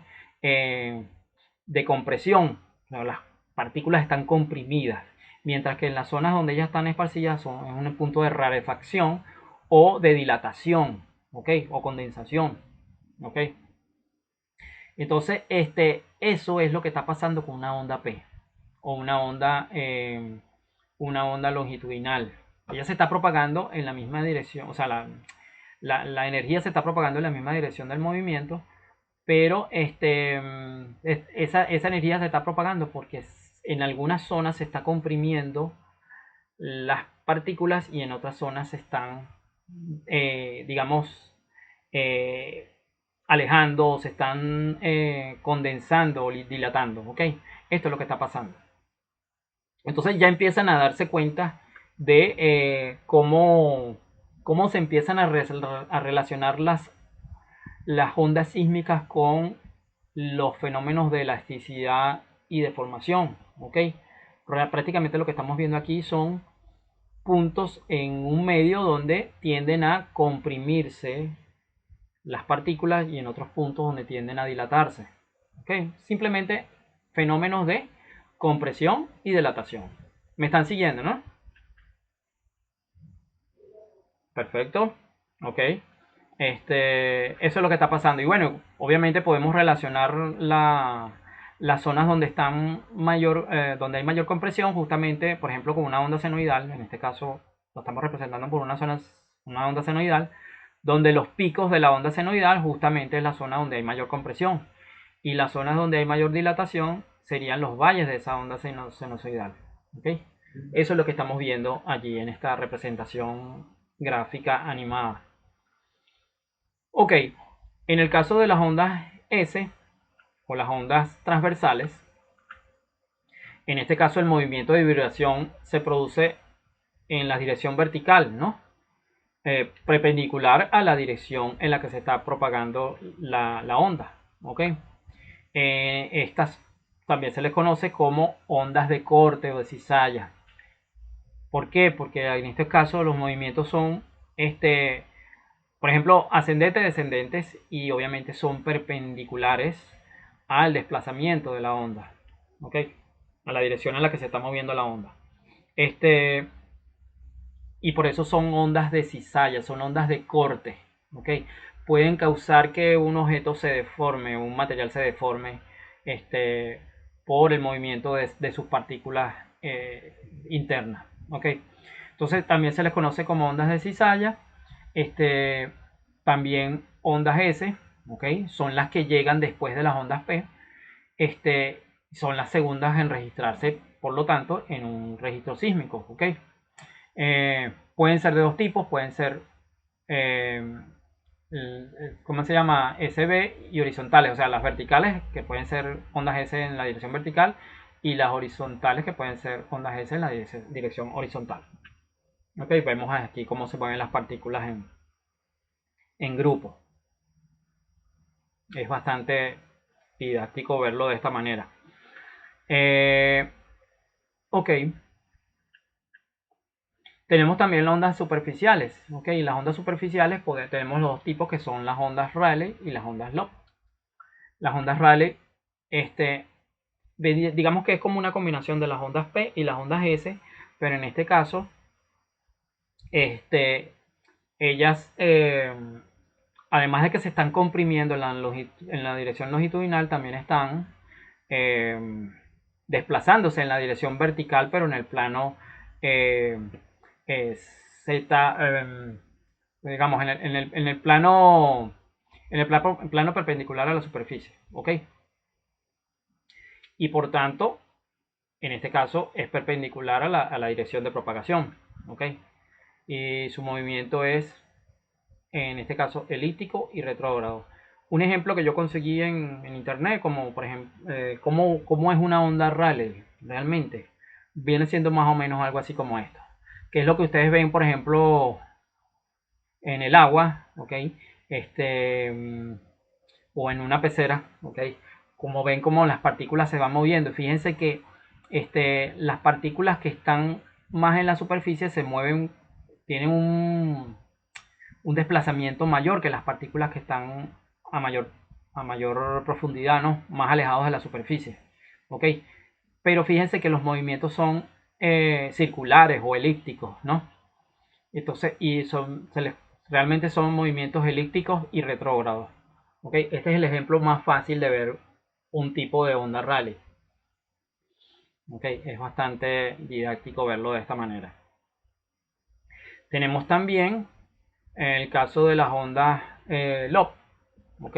compresión. O sea, las partículas están comprimidas, mientras que en las zonas donde ellas están esparcidas son en un punto de rarefacción o de dilatación, ¿ok? O condensación, ¿ok? Entonces, eso es lo que está pasando con una onda P o una onda longitudinal. Ella se está propagando en la misma dirección, o sea, la energía se está propagando en la misma dirección del movimiento, pero esa energía se está propagando porque en algunas zonas se está comprimiendo las partículas y en otras zonas se están, digamos, alejando, se están condensando o dilatando, ¿ok? Esto es lo que está pasando. Entonces ya empiezan a darse cuenta de cómo se empiezan a relacionar las ondas sísmicas con los fenómenos de elasticidad y deformación, ¿ok? Prácticamente lo que estamos viendo aquí son puntos en un medio donde tienden a comprimirse las partículas y en otros puntos donde tienden a dilatarse. ¿Okay? Simplemente fenómenos de compresión y dilatación. ¿Me están siguiendo, no? Perfecto. Ok. Eso es lo que está pasando. Y bueno, obviamente podemos relacionar las zonas donde donde hay mayor compresión, justamente, por ejemplo, con una onda senoidal. En este caso, lo estamos representando por una onda senoidal, donde los picos de la onda senoidal justamente es la zona donde hay mayor compresión. Y las zonas donde hay mayor dilatación serían los valles de esa onda sinusoidal. ¿Okay? Eso es lo que estamos viendo allí en esta representación gráfica animada. Ok, en el caso de las ondas S o las ondas transversales, en este caso el movimiento de vibración se produce en la dirección vertical, ¿no? Perpendicular a la dirección en la que se está propagando la onda. ¿Ok? Estas también se les conoce como ondas de corte o de cizalla. ¿Por qué? Porque en este caso los movimientos son, por ejemplo, ascendentes, descendentes y obviamente son perpendiculares al desplazamiento de la onda. ¿Ok? A la dirección en la que se está moviendo la onda. Y por eso son ondas de cizalla, son ondas de corte. ¿Ok? Pueden causar que un objeto se deforme, un material se deforme por el movimiento de sus partículas internas. ¿Ok? Entonces también se les conoce como ondas de cizalla. También ondas S, ¿ok? Son las que llegan después de las ondas P. Son las segundas en registrarse, por lo tanto, en un registro sísmico. ¿Ok? Pueden ser de dos tipos, pueden ser, eh, ¿cómo se llama? SB y horizontales, o sea, las verticales, que pueden ser ondas S en la dirección vertical, y las horizontales, que pueden ser ondas S en la dirección horizontal. Ok, vemos aquí cómo se mueven las partículas en grupo. Es bastante didáctico verlo de esta manera. Ok. Tenemos también las ondas superficiales. Ok, las ondas superficiales tenemos los dos tipos que son las ondas Rayleigh y las ondas Loeb. Las ondas Rayleigh, digamos que es como una combinación de las ondas P y las ondas S, pero en este caso, ellas, además de que se están comprimiendo en la dirección longitudinal, también están eh, desplazándose en la dirección vertical, pero en el plano eh, Z, digamos, en el plano, plano perpendicular a la superficie, ¿ok? Y por tanto, en este caso, es perpendicular a la dirección de propagación, ¿ok? Y su movimiento es, en este caso, elíptico y retrógrado. Un ejemplo que yo conseguí en internet, como por ejemplo, cómo es una onda Rayleigh realmente, viene siendo más o menos algo así como esto, que es lo que ustedes ven, por ejemplo, en el agua, ¿ok? Este, o en una pecera, ¿ok? Como ven como las partículas se van moviendo. Fíjense que las partículas que están más en la superficie se mueven, tienen un desplazamiento mayor que las partículas que están a mayor profundidad, ¿no? Más alejados de la superficie, ¿ok? Pero fíjense que los movimientos son circulares o elípticos, ¿no? Entonces, realmente son movimientos elípticos y retrógrados. ¿Ok? Este es el ejemplo más fácil de ver un tipo de onda Rayleigh. ¿Ok? Es bastante didáctico verlo de esta manera. Tenemos también el caso de las ondas Loeb. ¿Ok?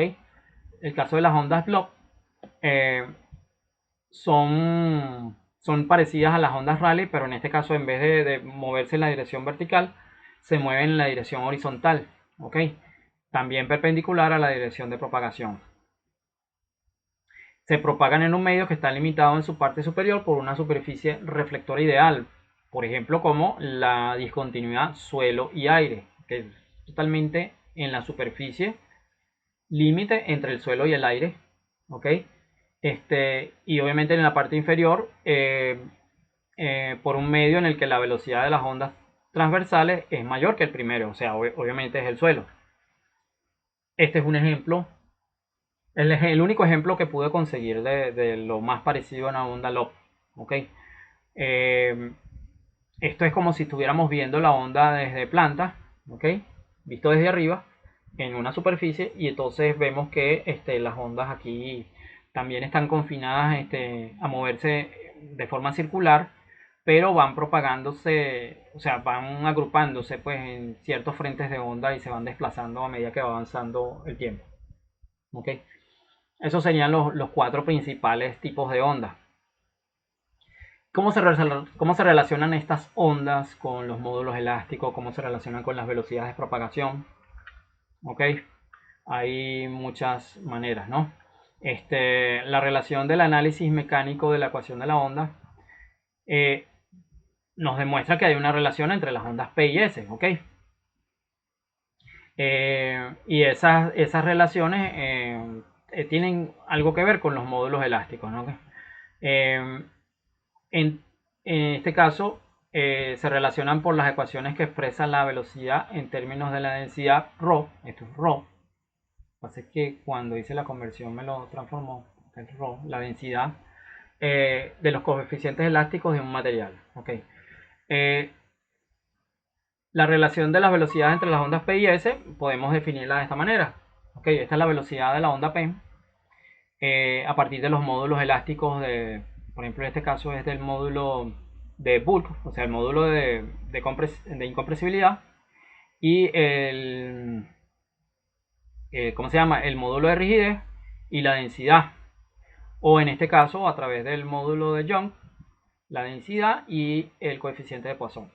El caso de las ondas Loeb eh, son son parecidas a las ondas Rayleigh, pero en este caso en vez de moverse en la dirección vertical, se mueven en la dirección horizontal, ¿ok? También perpendicular a la dirección de propagación. Se propagan en un medio que está limitado en su parte superior por una superficie reflectora ideal, por ejemplo como la discontinuidad suelo y aire, que es totalmente en la superficie límite entre el suelo y el aire, ¿ok? Y obviamente en la parte inferior por un medio en el que la velocidad de las ondas transversales es mayor que el primero, o sea, obviamente es el suelo. Este es un ejemplo, el único ejemplo que pude conseguir de lo más parecido a una onda Lop, ¿ok? Eh, Esto es como si estuviéramos viendo la onda desde planta, ¿ok? Visto desde arriba en una superficie, y entonces vemos que las ondas aquí también están confinadas a moverse de forma circular, pero van propagándose, o sea, van agrupándose pues en ciertos frentes de onda y se van desplazando a medida que va avanzando el tiempo. ¿Ok? Esos serían los cuatro principales tipos de ondas. ¿Cómo se relacionan estas ondas con los módulos elásticos? ¿Cómo se relacionan con las velocidades de propagación? ¿Ok? Hay muchas maneras, ¿no? La relación del análisis mecánico de la ecuación de la onda eh, nos demuestra que hay una relación entre las ondas P y S, ¿ok? Y esas relaciones tienen algo que ver con los módulos elásticos, ¿no? Eh, en, en este caso, se relacionan por las ecuaciones que expresan la velocidad en términos de la densidad ρ, esto es ρ. Lo que pasa es que cuando hice la conversión me lo transformó, el ρ, la densidad de los coeficientes elásticos de un material. Okay. La relación de las velocidades entre las ondas P y S podemos definirla de esta manera. Okay, esta es la velocidad de la onda P a partir de los módulos elásticos por ejemplo, en este caso es del módulo de bulk, o sea, el módulo de incompresibilidad, y ¿cómo se llama? El módulo de rigidez y la densidad, o en este caso a través del módulo de Young, la densidad y el coeficiente de Poisson.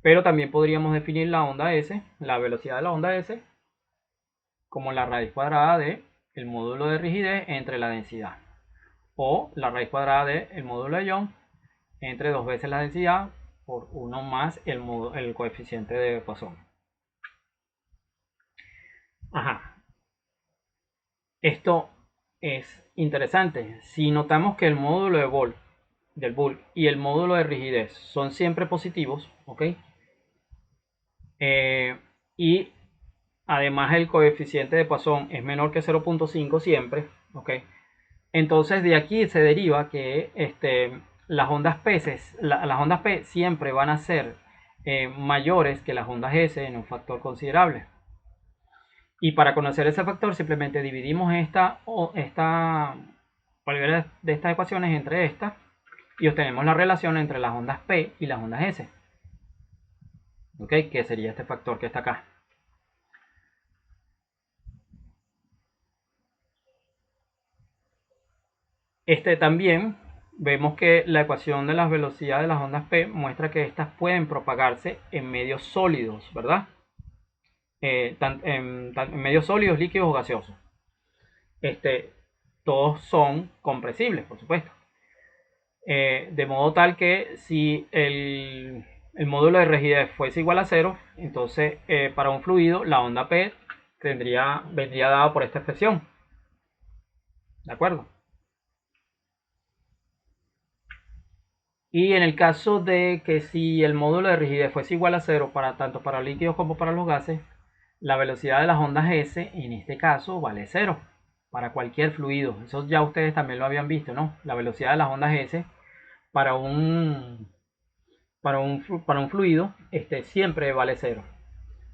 Pero también podríamos definir la onda S, la velocidad de la onda S, como la raíz cuadrada de el módulo de rigidez entre la densidad, o la raíz cuadrada del módulo de Young entre dos veces la densidad por 1 más el coeficiente de Poisson. Ajá. Esto es interesante. Si notamos que el módulo del bulk y el módulo de rigidez son siempre positivos, ¿ok? Y además el coeficiente de Poisson es menor que 0.5 siempre, ¿ok? Entonces de aquí se deriva que las ondas las ondas P siempre van a ser mayores que las ondas S en un factor considerable. Y para conocer ese factor simplemente dividimos cualquiera de estas ecuaciones entre estas y obtenemos la relación entre las ondas P y las ondas S. ¿Ok? Que sería este factor que está acá. También vemos que la ecuación de las velocidades de las ondas P muestra que estas pueden propagarse en medios sólidos, ¿verdad? En medios sólidos, líquidos o gaseosos. Todos son compresibles, por supuesto. De modo tal que si el módulo de rigidez fuese igual a 0, entonces para un fluido la onda P vendría dada por esta expresión. ¿De acuerdo? Y en el caso de que si el módulo de rigidez fuese igual a 0 tanto para líquidos como para los gases, la velocidad de las ondas S en este caso vale 0 para cualquier fluido. Eso ya ustedes también lo habían visto, ¿no? La velocidad de las ondas S para para un fluido siempre vale 0.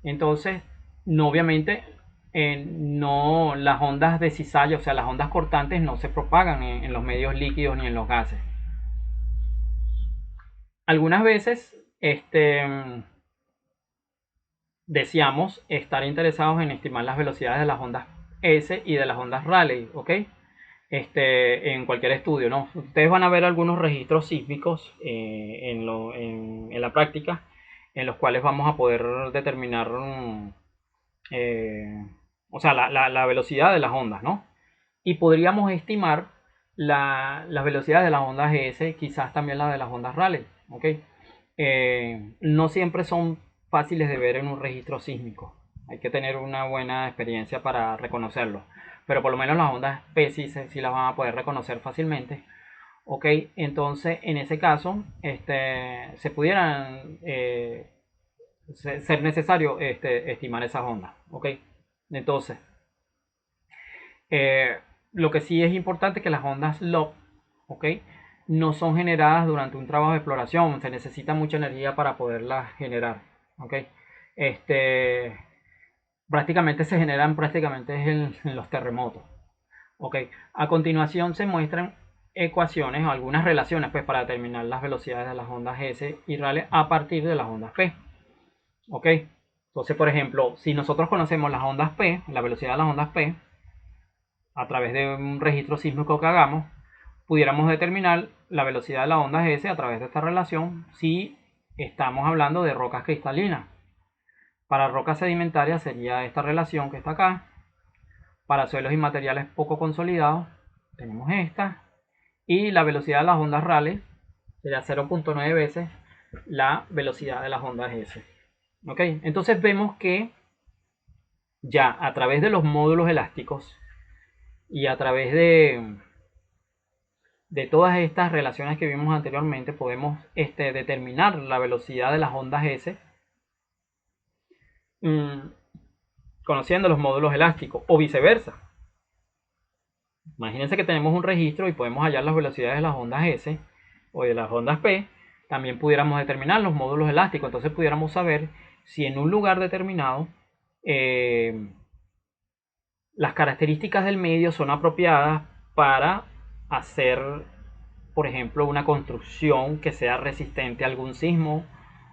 Entonces, no, obviamente, no, las ondas de cizalla, o sea, las ondas cortantes no se propagan en los medios líquidos ni en los gases. Algunas veces, deseamos estar interesados en estimar las velocidades de las ondas S y de las ondas Rayleigh, ¿ok? en cualquier estudio, ¿no? Ustedes van a ver algunos registros sísmicos en la práctica, en los cuales vamos a poder determinar, eh, o sea, la velocidad de las ondas, ¿no? Y podríamos estimar las velocidades de las ondas GS, quizás también las de las ondas Rayleigh, ¿ok? No siempre son fáciles de ver en un registro sísmico. Hay que tener una buena experiencia para reconocerlo. Pero por lo menos las ondas P sí las van a poder reconocer fácilmente. Ok, entonces en ese caso se pudieran ser necesario estimar esas ondas. Ok, entonces eh, lo que sí es importante es que las ondas LOP, ok, no son generadas durante un trabajo de exploración. Se necesita mucha energía para poderlas generar. Ok, este, prácticamente se generan prácticamente en los terremotos. Ok, a continuación se muestran ecuaciones o algunas relaciones pues, para determinar las velocidades de las ondas S y Rayleigh a partir de las ondas P. Ok, entonces por ejemplo, si nosotros conocemos las ondas P, la velocidad de las ondas P, a través de un registro sísmico que hagamos, pudiéramos determinar la velocidad de las ondas S a través de esta relación si estamos hablando de rocas cristalinas. Para rocas sedimentarias sería esta relación que está acá. Para suelos y materiales poco consolidados tenemos esta. Y la velocidad de las ondas Rayleigh sería 0.9 veces la velocidad de las ondas S. ¿Ok? Entonces vemos que ya a través de los módulos elásticos y a través de todas estas relaciones que vimos anteriormente podemos determinar la velocidad de las ondas S mmm, conociendo los módulos elásticos o viceversa. Imagínense que tenemos un registro y podemos hallar las velocidades de las ondas S o de las ondas P. También pudiéramos determinar los módulos elásticos. Entonces pudiéramos saber si en un lugar determinado eh, las características del medio son apropiadas para hacer, por ejemplo, una construcción que sea resistente a algún sismo,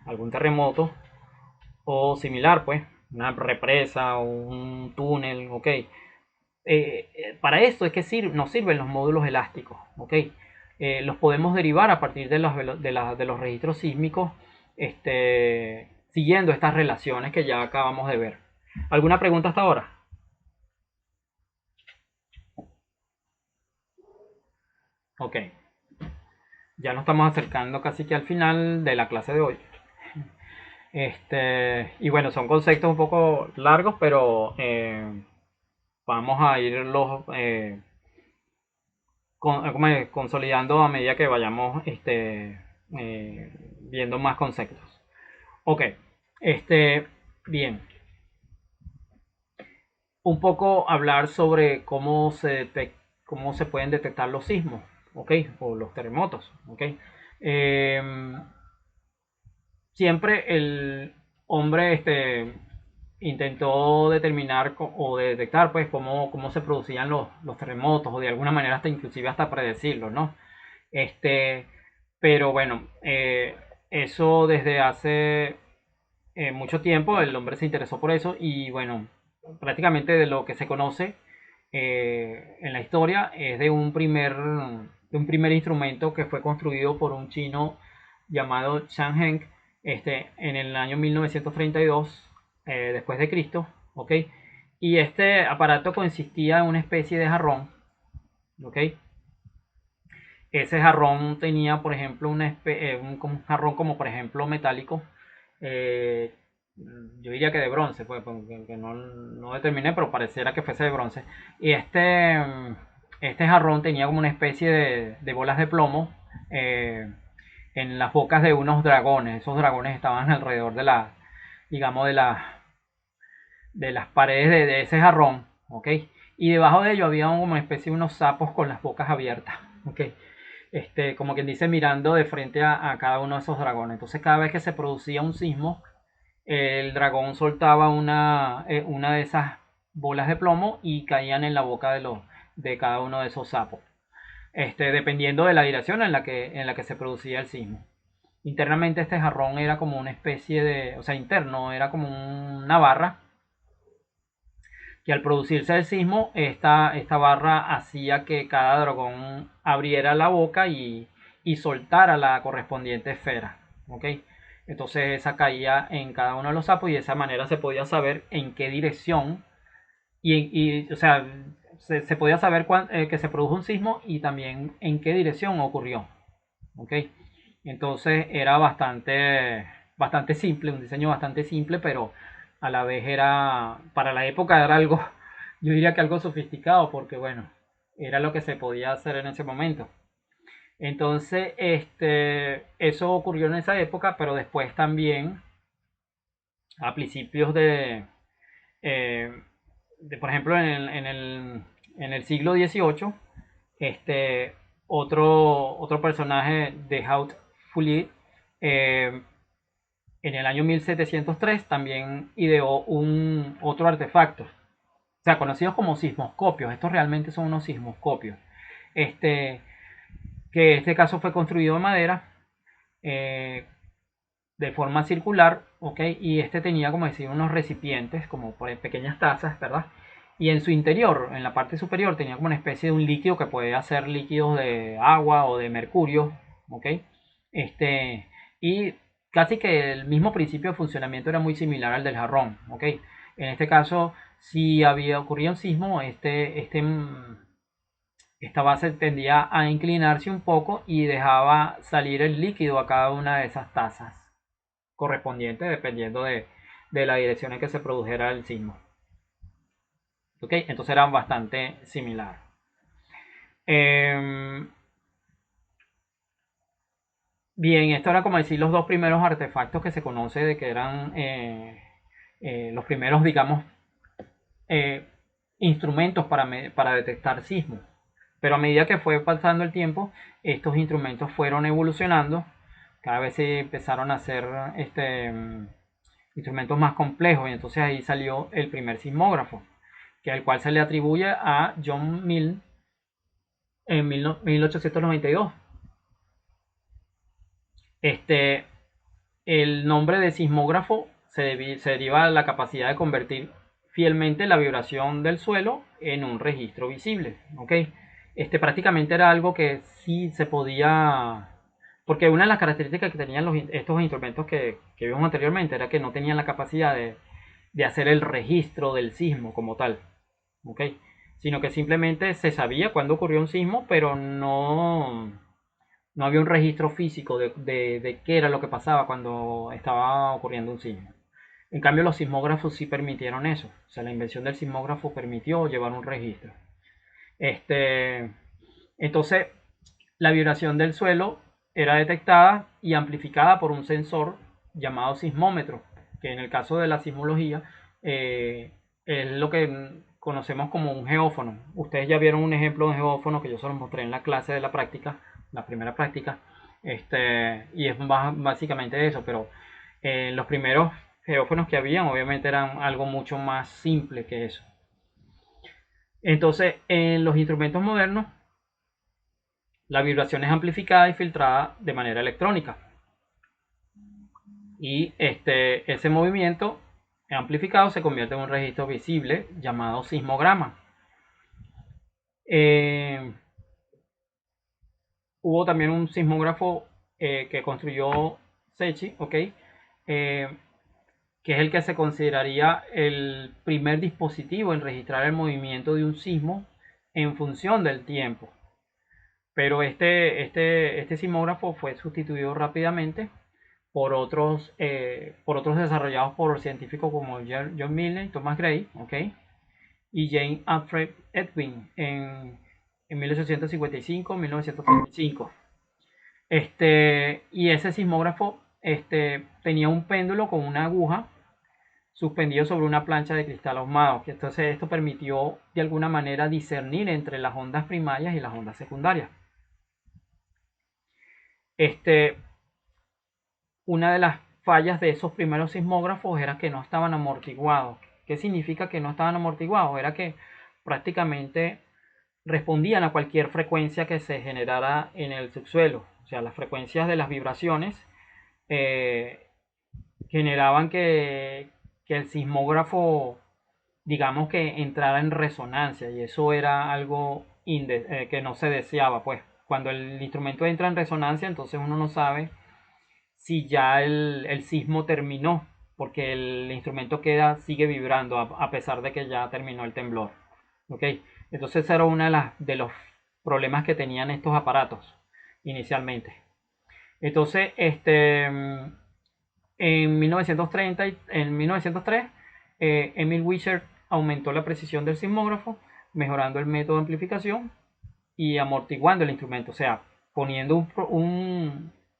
algún terremoto o similar, pues, una represa o un túnel, ok. Para esto es que nos sirven los módulos elásticos, ok. Los podemos derivar a partir de los registros sísmicos, siguiendo estas relaciones que ya acabamos de ver. ¿Alguna pregunta hasta ahora? Ok, ya nos estamos acercando casi que al final de la clase de hoy. Y bueno, son conceptos un poco largos, pero vamos a irlos consolidando a medida que vayamos viendo más conceptos. Ok, bien, un poco hablar sobre cómo se pueden detectar los sismos, ok, o los terremotos, ok. Eh, Siempre el hombre intentó determinar o detectar pues cómo se producían los terremotos o de alguna manera hasta inclusive hasta predecirlos, ¿no? Este, pero bueno, eso desde hace mucho tiempo el hombre se interesó por eso y bueno, prácticamente de lo que se conoce en la historia es de un primer instrumento que fue construido por un chino llamado Chan Heng en el año 1932 después de Cristo, ¿ok? Y este aparato consistía en una especie de jarrón, ¿ok? Ese jarrón tenía, por ejemplo, un jarrón como por ejemplo metálico, eh, yo diría que de bronce, pues, que no determiné, pero pareciera que fuese de bronce. Y este jarrón tenía como una especie de bolas de plomo en las bocas de unos dragones. Esos dragones estaban alrededor digamos, de las paredes de ese jarrón, ¿ok? Y debajo de ello había como una especie de unos sapos con las bocas abiertas, ¿ok? Como quien dice, mirando de frente a cada uno de esos dragones. Entonces, cada vez que se producía un sismo, el dragón soltaba una de esas bolas de plomo y caían en la boca de cada uno de esos sapos, dependiendo de la dirección en la que se producía el sismo. Internamente este jarrón era como una especie o sea, interno, era como una barra que al producirse el sismo, esta barra hacía que cada dragón abriera la boca y soltara la correspondiente esfera. ¿Ok? Entonces esa caía en cada uno de los sapos y de esa manera se podía saber en qué dirección o sea, se podía saber que se produjo un sismo y también en qué dirección ocurrió. ¿Ok? Entonces era bastante simple, un diseño bastante simple, pero a la vez era, para la época era algo, yo diría que algo sofisticado, porque bueno, era lo que se podía hacer en ese momento. Entonces, eso ocurrió en esa época, pero después también, a principios eh, por ejemplo, en el siglo XVIII, este, otro personaje de Haut Fulier, eh, en el año 1703 también ideó otro artefacto, o sea, conocidos como sismoscopios. Estos realmente son unos sismoscopios. Este, que en este caso fue construido de madera, eh, de forma circular, ¿ok? Y tenía, como decir, unos recipientes, como pequeñas tazas, ¿verdad? Y en su interior, en la parte superior, tenía como una especie de un líquido que podía ser líquidos de agua o de mercurio, ¿ok? Y casi que el mismo principio de funcionamiento era muy similar al del jarrón, ¿ok? En este caso, si había ocurrido un sismo, esta base tendía a inclinarse un poco y dejaba salir el líquido a cada una de esas tazas correspondientes dependiendo de la dirección en que se produjera el sismo. ¿Ok? Entonces eran bastante similares. Bien, esto era como decir los dos primeros artefactos que se conoce de que eran los primeros, digamos, eh, instrumentos para detectar sismos. Pero a medida que fue pasando el tiempo, estos instrumentos fueron evolucionando. Cada vez se empezaron a hacer instrumentos más complejos y entonces ahí salió el primer sismógrafo, que al cual se le atribuye a John Milne en 1892. Este, el nombre de sismógrafo se deriva de la capacidad de convertir fielmente la vibración del suelo en un registro visible. ¿Ok? Prácticamente era algo que sí se podía. Porque una de las características que tenían estos instrumentos que vimos anteriormente era que no tenían la capacidad de hacer el registro del sismo como tal. ¿Ok? Sino que simplemente se sabía cuándo ocurrió un sismo, pero no había un registro físico de qué era lo que pasaba cuando estaba ocurriendo un sismo. En cambio, los sismógrafos sí permitieron eso. O sea, la invención del sismógrafo permitió llevar un registro. Este, entonces, la vibración del suelo era detectada y amplificada por un sensor llamado sismómetro, que en el caso de la sismología es lo que conocemos como un geófono. Ustedes ya vieron un ejemplo de un geófono que yo se los mostré en la clase de la práctica, la primera práctica, y es básicamente eso, pero los primeros geófonos que habían obviamente eran algo mucho más simple que eso. Entonces, en los instrumentos modernos, la vibración es amplificada y filtrada de manera electrónica. Y ese movimiento amplificado se convierte en un registro visible llamado sismograma. Eh, Hubo también un sismógrafo que construyó Secchi, ¿ok? Que es el que se consideraría el primer dispositivo en registrar el movimiento de un sismo en función del tiempo. Pero este sismógrafo fue sustituido rápidamente por otros desarrollados por científicos como John Milne, Thomas Gray, ¿okay? Y James Alfred Edwin en 1855-1935. Y ese sismógrafo tenía un péndulo con una aguja suspendido sobre una plancha de cristal ahumado. Entonces esto permitió de alguna manera discernir entre las ondas primarias y las ondas secundarias. Una de las fallas de esos primeros sismógrafos era que no estaban amortiguados. ¿Qué significa que no estaban amortiguados? Era que prácticamente respondían a cualquier frecuencia que se generara en el subsuelo. O sea, las frecuencias de las vibraciones eh, generaban que el sismógrafo digamos que entrara en resonancia, y eso era algo que no se deseaba. Pues cuando el instrumento entra en resonancia, entonces uno no sabe si ya el sismo terminó, porque el instrumento sigue vibrando a pesar de que ya terminó el temblor. ¿Ok? Entonces ese era uno de los problemas que tenían estos aparatos inicialmente. Entonces, en 1930, en 1903, Emil Wishart aumentó la precisión del sismógrafo, mejorando el método de amplificación y amortiguando el instrumento, o sea, poniendo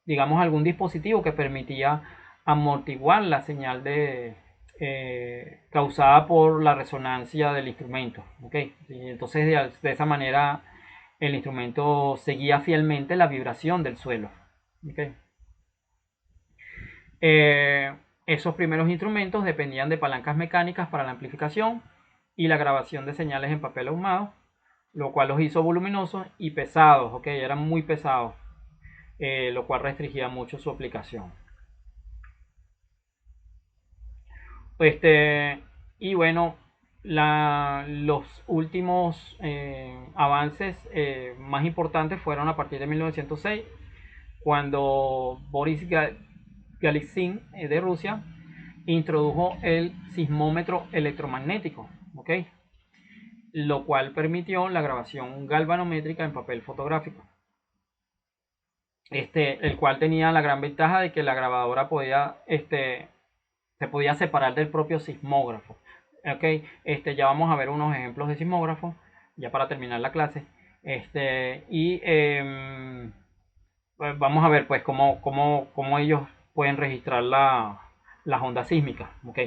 digamos, algún dispositivo que permitía amortiguar la señal causada por la resonancia del instrumento. ¿Okay? Y entonces, de esa manera, el instrumento seguía fielmente la vibración del suelo. ¿Okay? Esos primeros instrumentos dependían de palancas mecánicas para la amplificación y la grabación de señales en papel ahumado, lo cual los hizo voluminosos y pesados, ¿ok? Eran muy pesados, lo cual restringía mucho su aplicación. Este, y bueno, los últimos avances más importantes fueron a partir de 1906, cuando Boris Galizin de Rusia introdujo el sismómetro electromagnético, ¿ok? Lo cual permitió la grabación galvanométrica en papel fotográfico. El cual tenía la gran ventaja de que la grabadora se podía separar del propio sismógrafo. ¿Ok? Ya vamos a ver unos ejemplos de sismógrafo, ya para terminar la clase. Pues vamos a ver pues cómo ellos pueden registrar las ondas sísmicas. ¿Ok?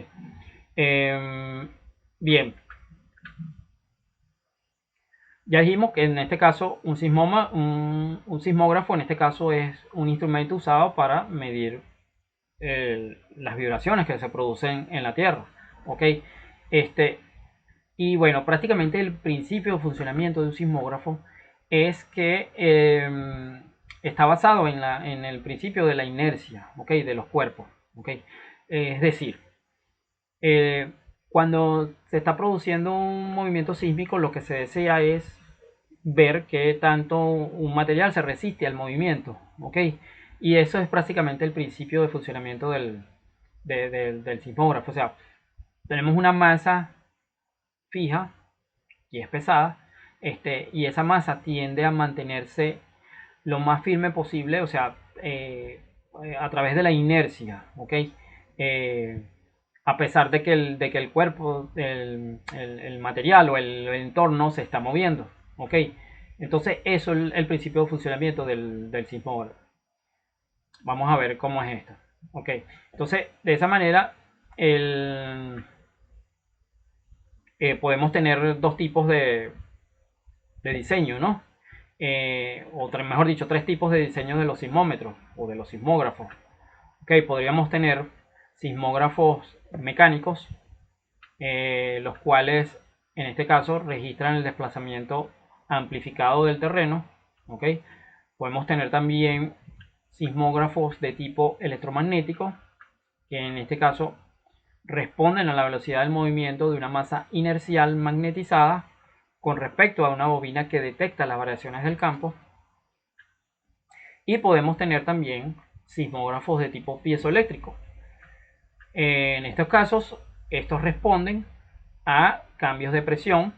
Bien, ya dijimos que en este caso un sismógrafo en este caso es un instrumento usado para medir las vibraciones que se producen en la Tierra. ¿Ok? Este, y bueno, prácticamente el principio de funcionamiento de un sismógrafo es que está basado en el principio de la inercia, ¿ok? De los cuerpos. ¿Ok? Es decir, eh, cuando se está produciendo un movimiento sísmico, lo que se desea es ver qué tanto un material se resiste al movimiento, ¿ok? Y eso es prácticamente el principio de funcionamiento del sismógrafo. O sea, tenemos una masa fija y es pesada, y esa masa tiende a mantenerse lo más firme posible, o sea, a través de la inercia, ¿ok? Eh, a pesar de que el cuerpo, el material o el entorno se está moviendo, ¿ok? Entonces eso es el principio de funcionamiento del sismógrafo. Vamos a ver cómo es esto, ¿ok? Entonces, de esa manera, podemos tener dos tipos de diseño, ¿no? Mejor dicho, tres tipos de diseño de los sismómetros o de los sismógrafos. Ok, podríamos tener sismógrafos mecánicos, los cuales en este caso registran el desplazamiento amplificado del terreno. Ok, podemos tener también sismógrafos de tipo electromagnético, que en este caso responden a la velocidad del movimiento de una masa inercial magnetizada con respecto a una bobina que detecta las variaciones del campo. Y podemos tener también sismógrafos de tipo piezoeléctrico. En estos casos, estos responden a cambios de presión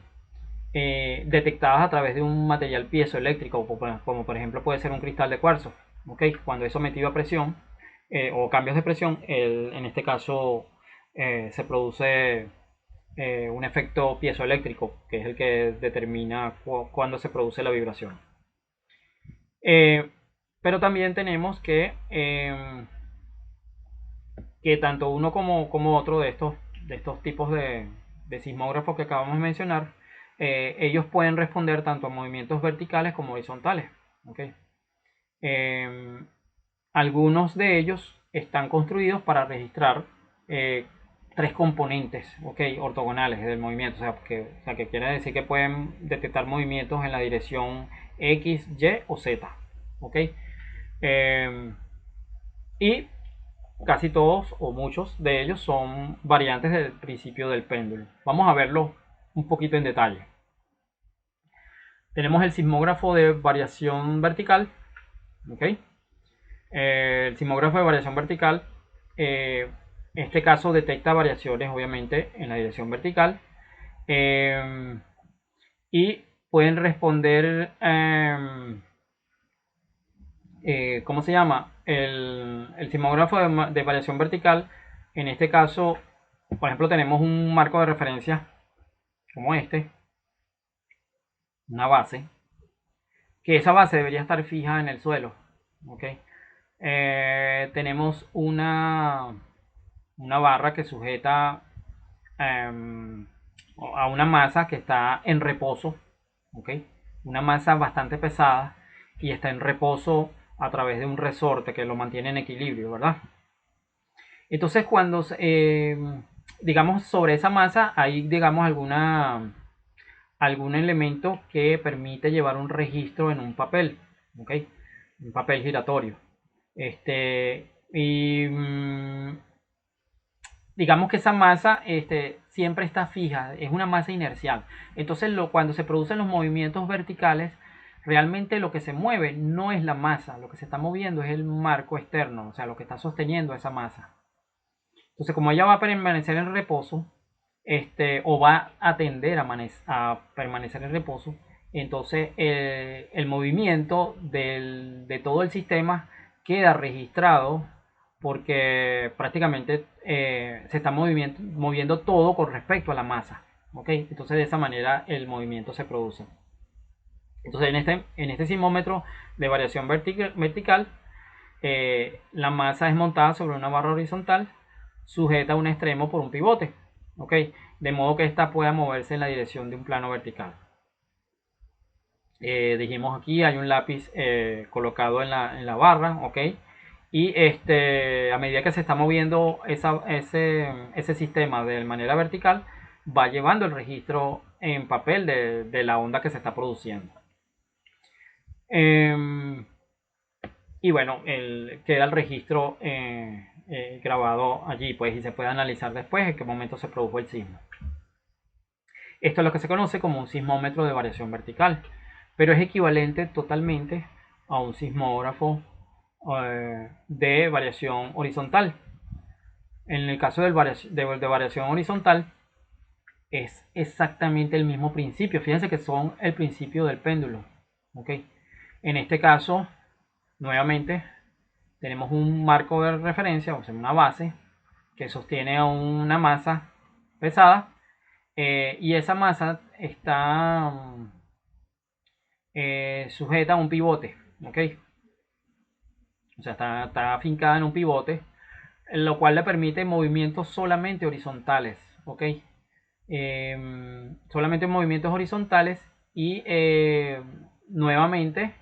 detectados a través de un material piezoeléctrico, como por ejemplo puede ser un cristal de cuarzo. ¿Okay? Cuando es sometido a presión o cambios de presión, en este caso se produce un efecto piezoeléctrico, que es el que determina cuándo se produce la vibración. Pero también tenemos que tanto uno como otro de estos tipos de sismógrafos que acabamos de mencionar, ellos pueden responder tanto a movimientos verticales como horizontales. ¿Okay? Algunos de ellos están construidos para registrar tres componentes, ¿okay? Ortogonales del movimiento, o sea que quiere decir que pueden detectar movimientos en la dirección X, Y o Z. ¿Okay? Y casi todos o muchos de ellos son variantes del principio del péndulo. Vamos a verlo un poquito en detalle. Tenemos el sismógrafo de variación vertical. ¿Okay? El sismógrafo de variación vertical, en este caso detecta variaciones obviamente en la dirección vertical, y pueden responder, ¿cómo se llama? El sismógrafo de variación vertical, en este caso, por ejemplo, tenemos un marco de referencia como este, una base, que esa base debería estar fija en el suelo. ¿Okay? Tenemos una barra que sujeta eh, a una masa que está en reposo, ¿okay? Una masa bastante pesada y está en reposo a través de un resorte que lo mantiene en equilibrio, ¿verdad? Entonces cuando digamos sobre esa masa hay digamos algún elemento que permite llevar un registro en un papel, ¿okay? Un papel giratorio. Y digamos que esa masa siempre está fija, es una masa inercial. Entonces cuando se producen los movimientos verticales, realmente lo que se mueve no es la masa, lo que se está moviendo es el marco externo, o sea, lo que está sosteniendo esa masa. Entonces, como ella va a permanecer en reposo, o va a tender a permanecer en reposo, entonces el movimiento de todo el sistema queda registrado porque prácticamente se está moviendo todo con respecto a la masa. ¿Okay? Entonces de esa manera el movimiento se produce. Entonces en este sismómetro de variación vertical, la masa es montada sobre una barra horizontal sujeta a un extremo por un pivote, ¿ok? De modo que ésta pueda moverse en la dirección de un plano vertical. Dijimos aquí hay un lápiz colocado en la barra, ¿ok? Y a medida que se está moviendo ese sistema de manera vertical, va llevando el registro en papel de la onda que se está produciendo. Y bueno, queda el registro grabado allí, pues, y se puede analizar después en qué momento se produjo el sismo. Esto es lo que se conoce como un sismómetro de variación vertical, pero es equivalente totalmente a un sismógrafo de variación horizontal. En el caso de variación horizontal, es exactamente el mismo principio. Fíjense que son el principio del péndulo. ¿Okay? En este caso, nuevamente, tenemos un marco de referencia, o sea, una base que sostiene a una masa pesada, y esa masa está sujeta a un pivote, ¿ok? O sea, está afincada en un pivote, lo cual le permite movimientos solamente horizontales, ¿ok? Solamente movimientos horizontales y nuevamente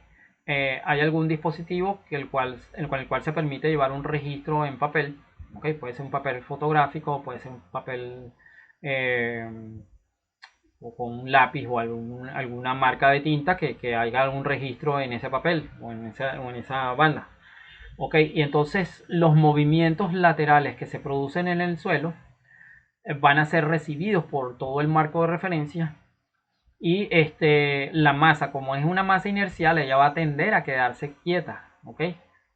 hay algún dispositivo con el cual se permite llevar un registro en papel, ¿okay? Puede ser un papel fotográfico, puede ser un papel eh, o con un lápiz o alguna marca de tinta que haya algún registro en ese papel o en esa banda. Ok, y entonces los movimientos laterales que se producen en el suelo van a ser recibidos por todo el marco de referencia, y la masa, como es una masa inercial, ella va a tender a quedarse quieta, ¿ok?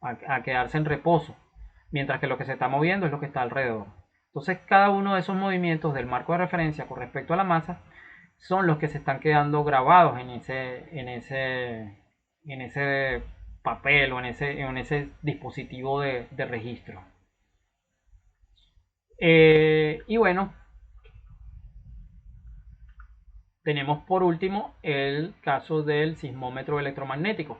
A quedarse en reposo, mientras que lo que se está moviendo es lo que está alrededor. Entonces cada uno de esos movimientos del marco de referencia con respecto a la masa son los que se están quedando grabados en ese papel o en ese dispositivo de registro. Y bueno, tenemos por último el caso del sismómetro electromagnético,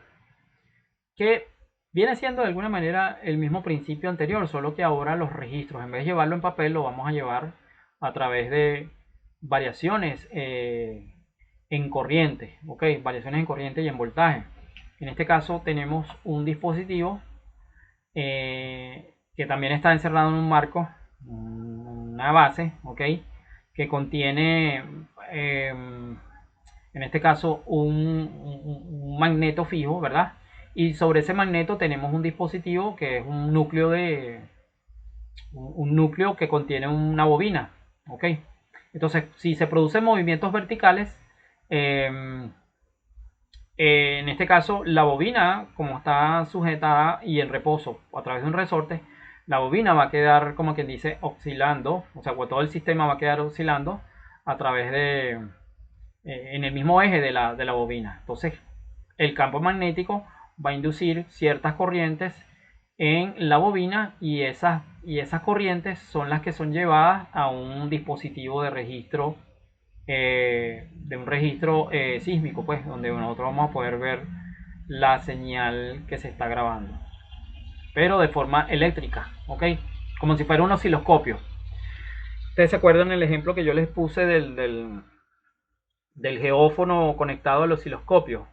que viene siendo de alguna manera el mismo principio anterior, solo que ahora los registros, en vez de llevarlo en papel, lo vamos a llevar a través de variaciones en corriente, ¿ok? Variaciones en corriente y en voltaje. En este caso tenemos un dispositivo que también está encerrado en un marco, una base, ¿ok? Que contiene, en este caso, un magneto fijo, ¿verdad? Y sobre ese magneto tenemos un dispositivo que es un núcleo un núcleo que contiene una bobina, ¿ok? Entonces, si se producen movimientos verticales, eh, en este caso, la bobina, como está sujetada y en reposo a través de un resorte, la bobina va a quedar, como quien dice, oscilando, o sea, todo el sistema va a quedar oscilando a través de, en el mismo eje de la bobina. Entonces, el campo magnético va a inducir ciertas corrientes en la bobina y esas corrientes son las que son llevadas a un dispositivo de un registro sísmico, pues, donde nosotros vamos a poder ver la señal que se está grabando, pero de forma eléctrica, ¿ok? Como si fuera un osciloscopio. ¿Ustedes se acuerdan el ejemplo que yo les puse del geófono conectado al osciloscopio?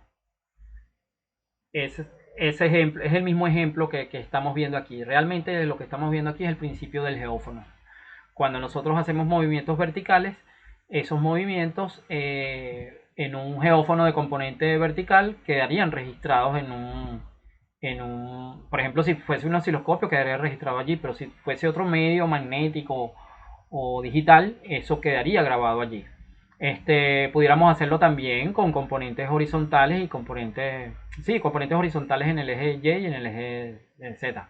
Ese ejemplo es el mismo ejemplo que estamos viendo aquí. Realmente lo que estamos viendo aquí es el principio del geófono. Cuando nosotros hacemos movimientos verticales, esos movimientos en un geófono de componente vertical quedarían registrados por ejemplo, si fuese un osciloscopio quedaría registrado allí, pero si fuese otro medio magnético o digital, eso quedaría grabado allí. Pudiéramos hacerlo también con componentes horizontales y componentes horizontales en el eje Y y en el eje Z.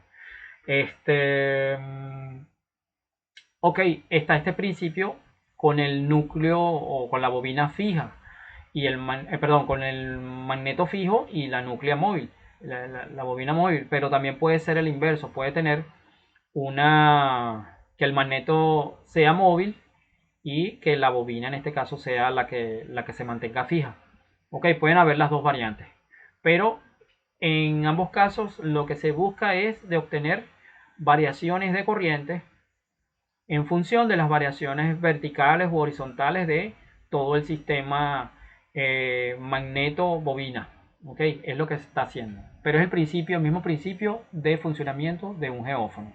Este, ok, está este principio con el núcleo o con la bobina fija y perdón, con el magneto fijo y la núclea móvil, la bobina móvil, pero también puede ser el inverso, puede tener que el magneto sea móvil y que la bobina en este caso sea la que se mantenga fija. Ok, pueden haber las dos variantes, pero en ambos casos lo que se busca es de obtener variaciones de corriente en función de las variaciones verticales u horizontales de todo el sistema magneto-bobina. ¿Ok? Es lo que se está haciendo. Pero es el mismo principio de funcionamiento de un geófono.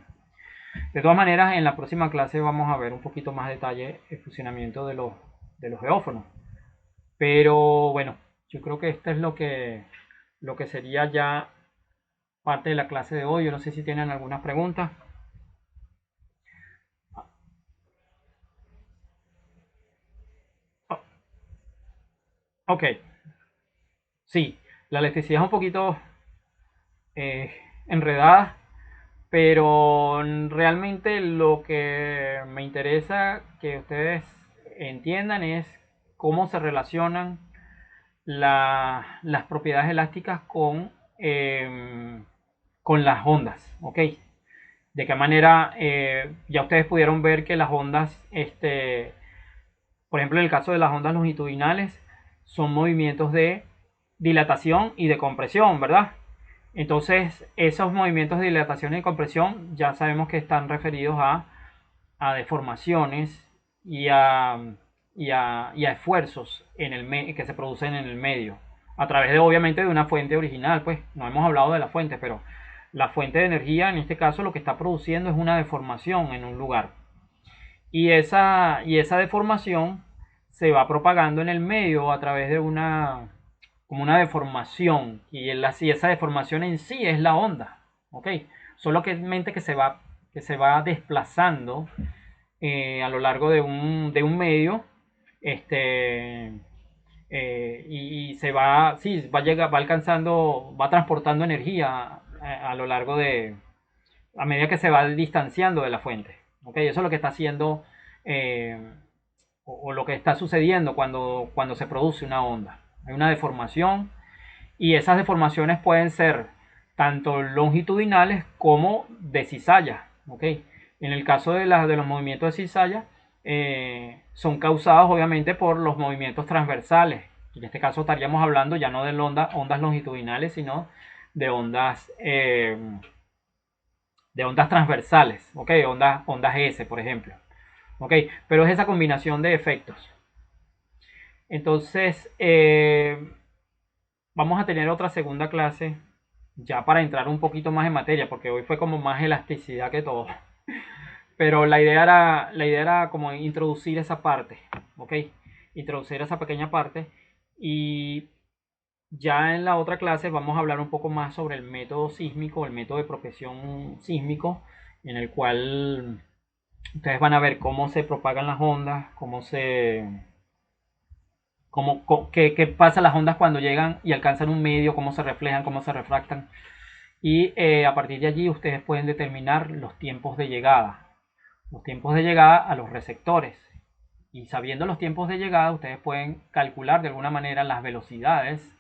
De todas maneras, en la próxima clase vamos a ver un poquito más detalle el funcionamiento de los geófonos. Pero bueno, yo creo que esto es lo que sería ya parte de la clase de hoy. Yo no sé si tienen algunas preguntas. Ok, sí, la electricidad es un poquito eh, enredada, pero realmente lo que me interesa que ustedes entiendan es cómo se relacionan las propiedades elásticas con las ondas, ¿ok? De qué manera ya ustedes pudieron ver que las ondas, por ejemplo, en el caso de las ondas longitudinales, son movimientos de dilatación y de compresión, ¿verdad? Entonces, esos movimientos de dilatación y compresión ya sabemos que están referidos a deformaciones y a esfuerzos que se producen en el medio, a través obviamente de una fuente original. Pues no hemos hablado de la fuente, pero la fuente de energía en este caso lo que está produciendo es una deformación en un lugar. Y esa deformación se va propagando en el medio a través de como una deformación, y esa deformación en sí es la onda, ¿ok? Solo que que se va desplazando a lo largo de un medio, este, y sí, va alcanzando, va transportando energía a lo largo a medida que se va distanciando de la fuente, ¿ok? Eso es lo que está haciendo, eh, o lo que está sucediendo cuando se produce una onda. Hay una deformación y esas deformaciones pueden ser tanto longitudinales como de cizalla. ¿Okay? En el caso de los movimientos de cizalla, son causados obviamente por los movimientos transversales. En este caso estaríamos hablando ya no de ondas longitudinales, sino de ondas transversales, ¿ok? Ondas S, por ejemplo. ¿Ok? Pero es esa combinación de efectos. Entonces, vamos a tener otra segunda clase ya para entrar un poquito más en materia, porque hoy fue como más elasticidad que todo. Pero la idea era como introducir esa parte, ¿ok? Introducir esa pequeña parte, y ya en la otra clase vamos a hablar un poco más sobre el método sísmico, el método de propagación sísmico, en el cual ustedes van a ver cómo se propagan las ondas, qué pasa las ondas cuando llegan y alcanzan un medio, cómo se reflejan, cómo se refractan. Y a partir de allí ustedes pueden determinar los tiempos de llegada a los receptores. Y sabiendo los tiempos de llegada, ustedes pueden calcular de alguna manera las velocidades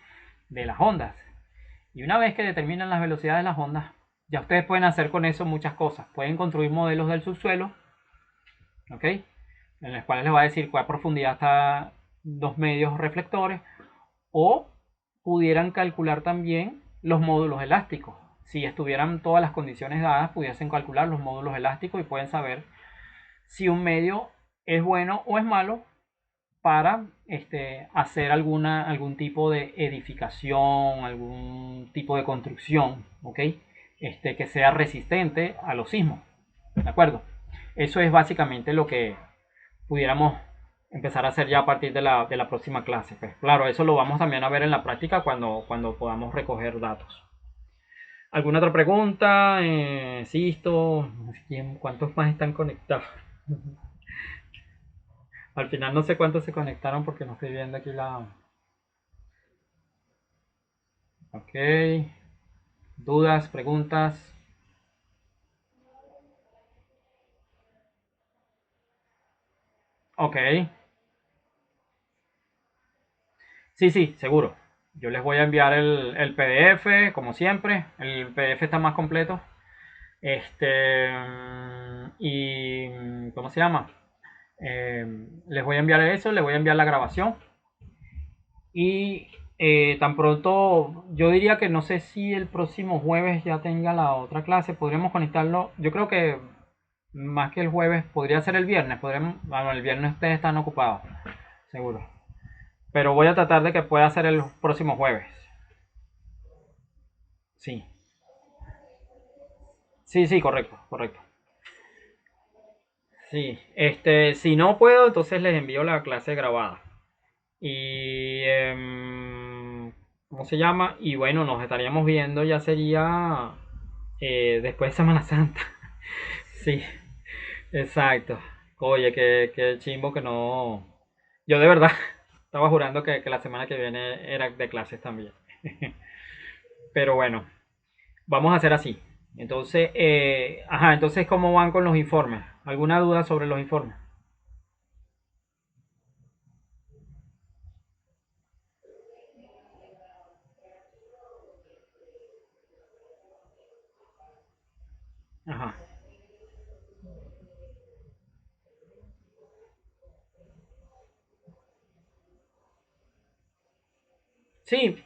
de las ondas. Y una vez que determinan las velocidades de las ondas, ya ustedes pueden hacer con eso muchas cosas. Pueden construir modelos del subsuelo, ¿ok? En los cuales les va a decir cuál profundidad está los medios reflectores, o pudieran calcular también los módulos elásticos. Si estuvieran todas las condiciones dadas, pudiesen calcular los módulos elásticos y pueden saber si un medio es bueno o es malo para hacer algún tipo de edificación, algún tipo de construcción, ¿ok? Que sea resistente a los sismos, ¿de acuerdo? Eso es básicamente lo que pudiéramos empezar a hacer ya a partir de la próxima clase. Pues claro, eso lo vamos también a ver en la práctica cuando podamos recoger datos. ¿Alguna otra pregunta? Insisto, ¿cuántos más están conectados? Al final no sé cuántos se conectaron porque no estoy viendo aquí la... Ok. ¿Dudas? ¿Preguntas? Ok. Sí, sí, seguro. Yo les voy a enviar el PDF, como siempre. El PDF está más completo. Y ¿cómo se llama? Les voy a enviar eso, les voy a enviar la grabación. Y tan pronto, yo diría que no sé si el próximo jueves ya tenga la otra clase. Podríamos conectarlo. Yo creo que más que el jueves, podría ser el viernes. Bueno, el viernes ustedes están ocupados, seguro. Pero voy a tratar de que pueda ser el próximo jueves. Sí, sí, sí, correcto, correcto. Sí, si no puedo, entonces les envío la clase grabada. Y, ¿cómo se llama? Y bueno, nos estaríamos viendo, ya sería después de Semana Santa. Sí, exacto. Oye, qué chimbo que no. Yo de verdad estaba jurando que la semana que viene era de clases también. Pero bueno, vamos a hacer así. Entonces, ajá, entonces, ¿cómo van con los informes? ¿Alguna duda sobre los informes? Ajá. Sí,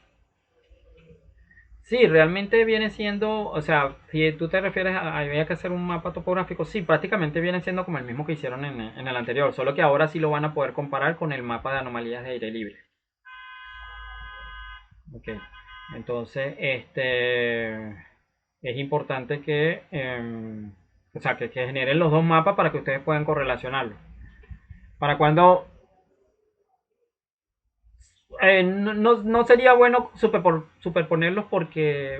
sí, realmente viene siendo, o sea, si tú te refieres a había que hacer un mapa topográfico, sí, prácticamente viene siendo como el mismo que hicieron en el anterior, solo que ahora sí lo van a poder comparar con el mapa de anomalías de aire libre. Ok, entonces, es importante o sea, que generen los dos mapas para que ustedes puedan correlacionarlos. Para cuando no sería bueno superponerlos porque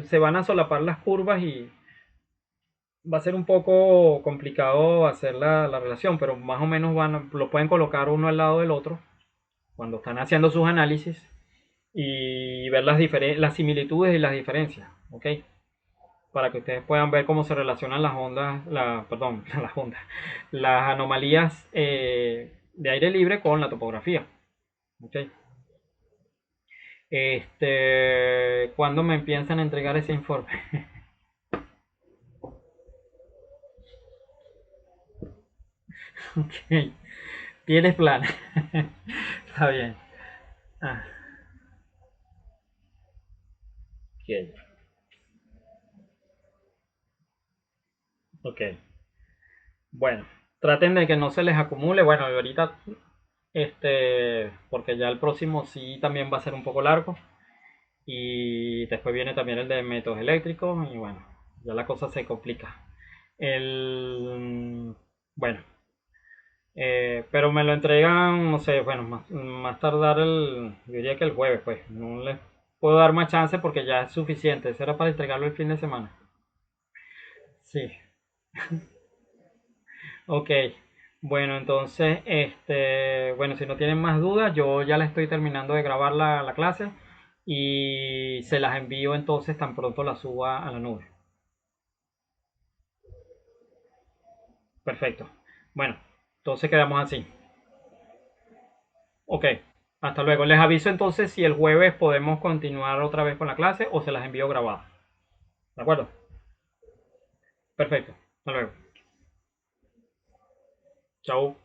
se van a solapar las curvas y va a ser un poco complicado hacer la relación, pero más o menos lo pueden colocar uno al lado del otro cuando están haciendo sus análisis y ver las similitudes y las diferencias, ¿ok? Para que ustedes puedan ver cómo se relacionan las ondas, perdón, las ondas, las anomalías de aire libre con la topografía, ¿ok? ¿Cuándo me empiezan a entregar ese informe? Ok, tienes plan. Está bien. Ah, ok. Ok. Bueno, traten de que no se les acumule. Bueno, ahorita, porque ya el próximo sí también va a ser un poco largo. Y después viene también el de métodos eléctricos. Y bueno, ya la cosa se complica. Bueno, pero me lo entregan, no sé, bueno, más tardar yo diría que el jueves, pues. No les puedo dar más chance porque ya es suficiente. Eso era para entregarlo el fin de semana. Sí. Ok, bueno, entonces, bueno, si no tienen más dudas, yo ya la estoy terminando de grabar la clase y se las envío entonces tan pronto la suba a la nube. Perfecto. Bueno, entonces quedamos así. Ok, hasta luego. Les aviso entonces si el jueves podemos continuar otra vez con la clase o se las envío grabadas. ¿De acuerdo? Perfecto. Hasta luego. Chao.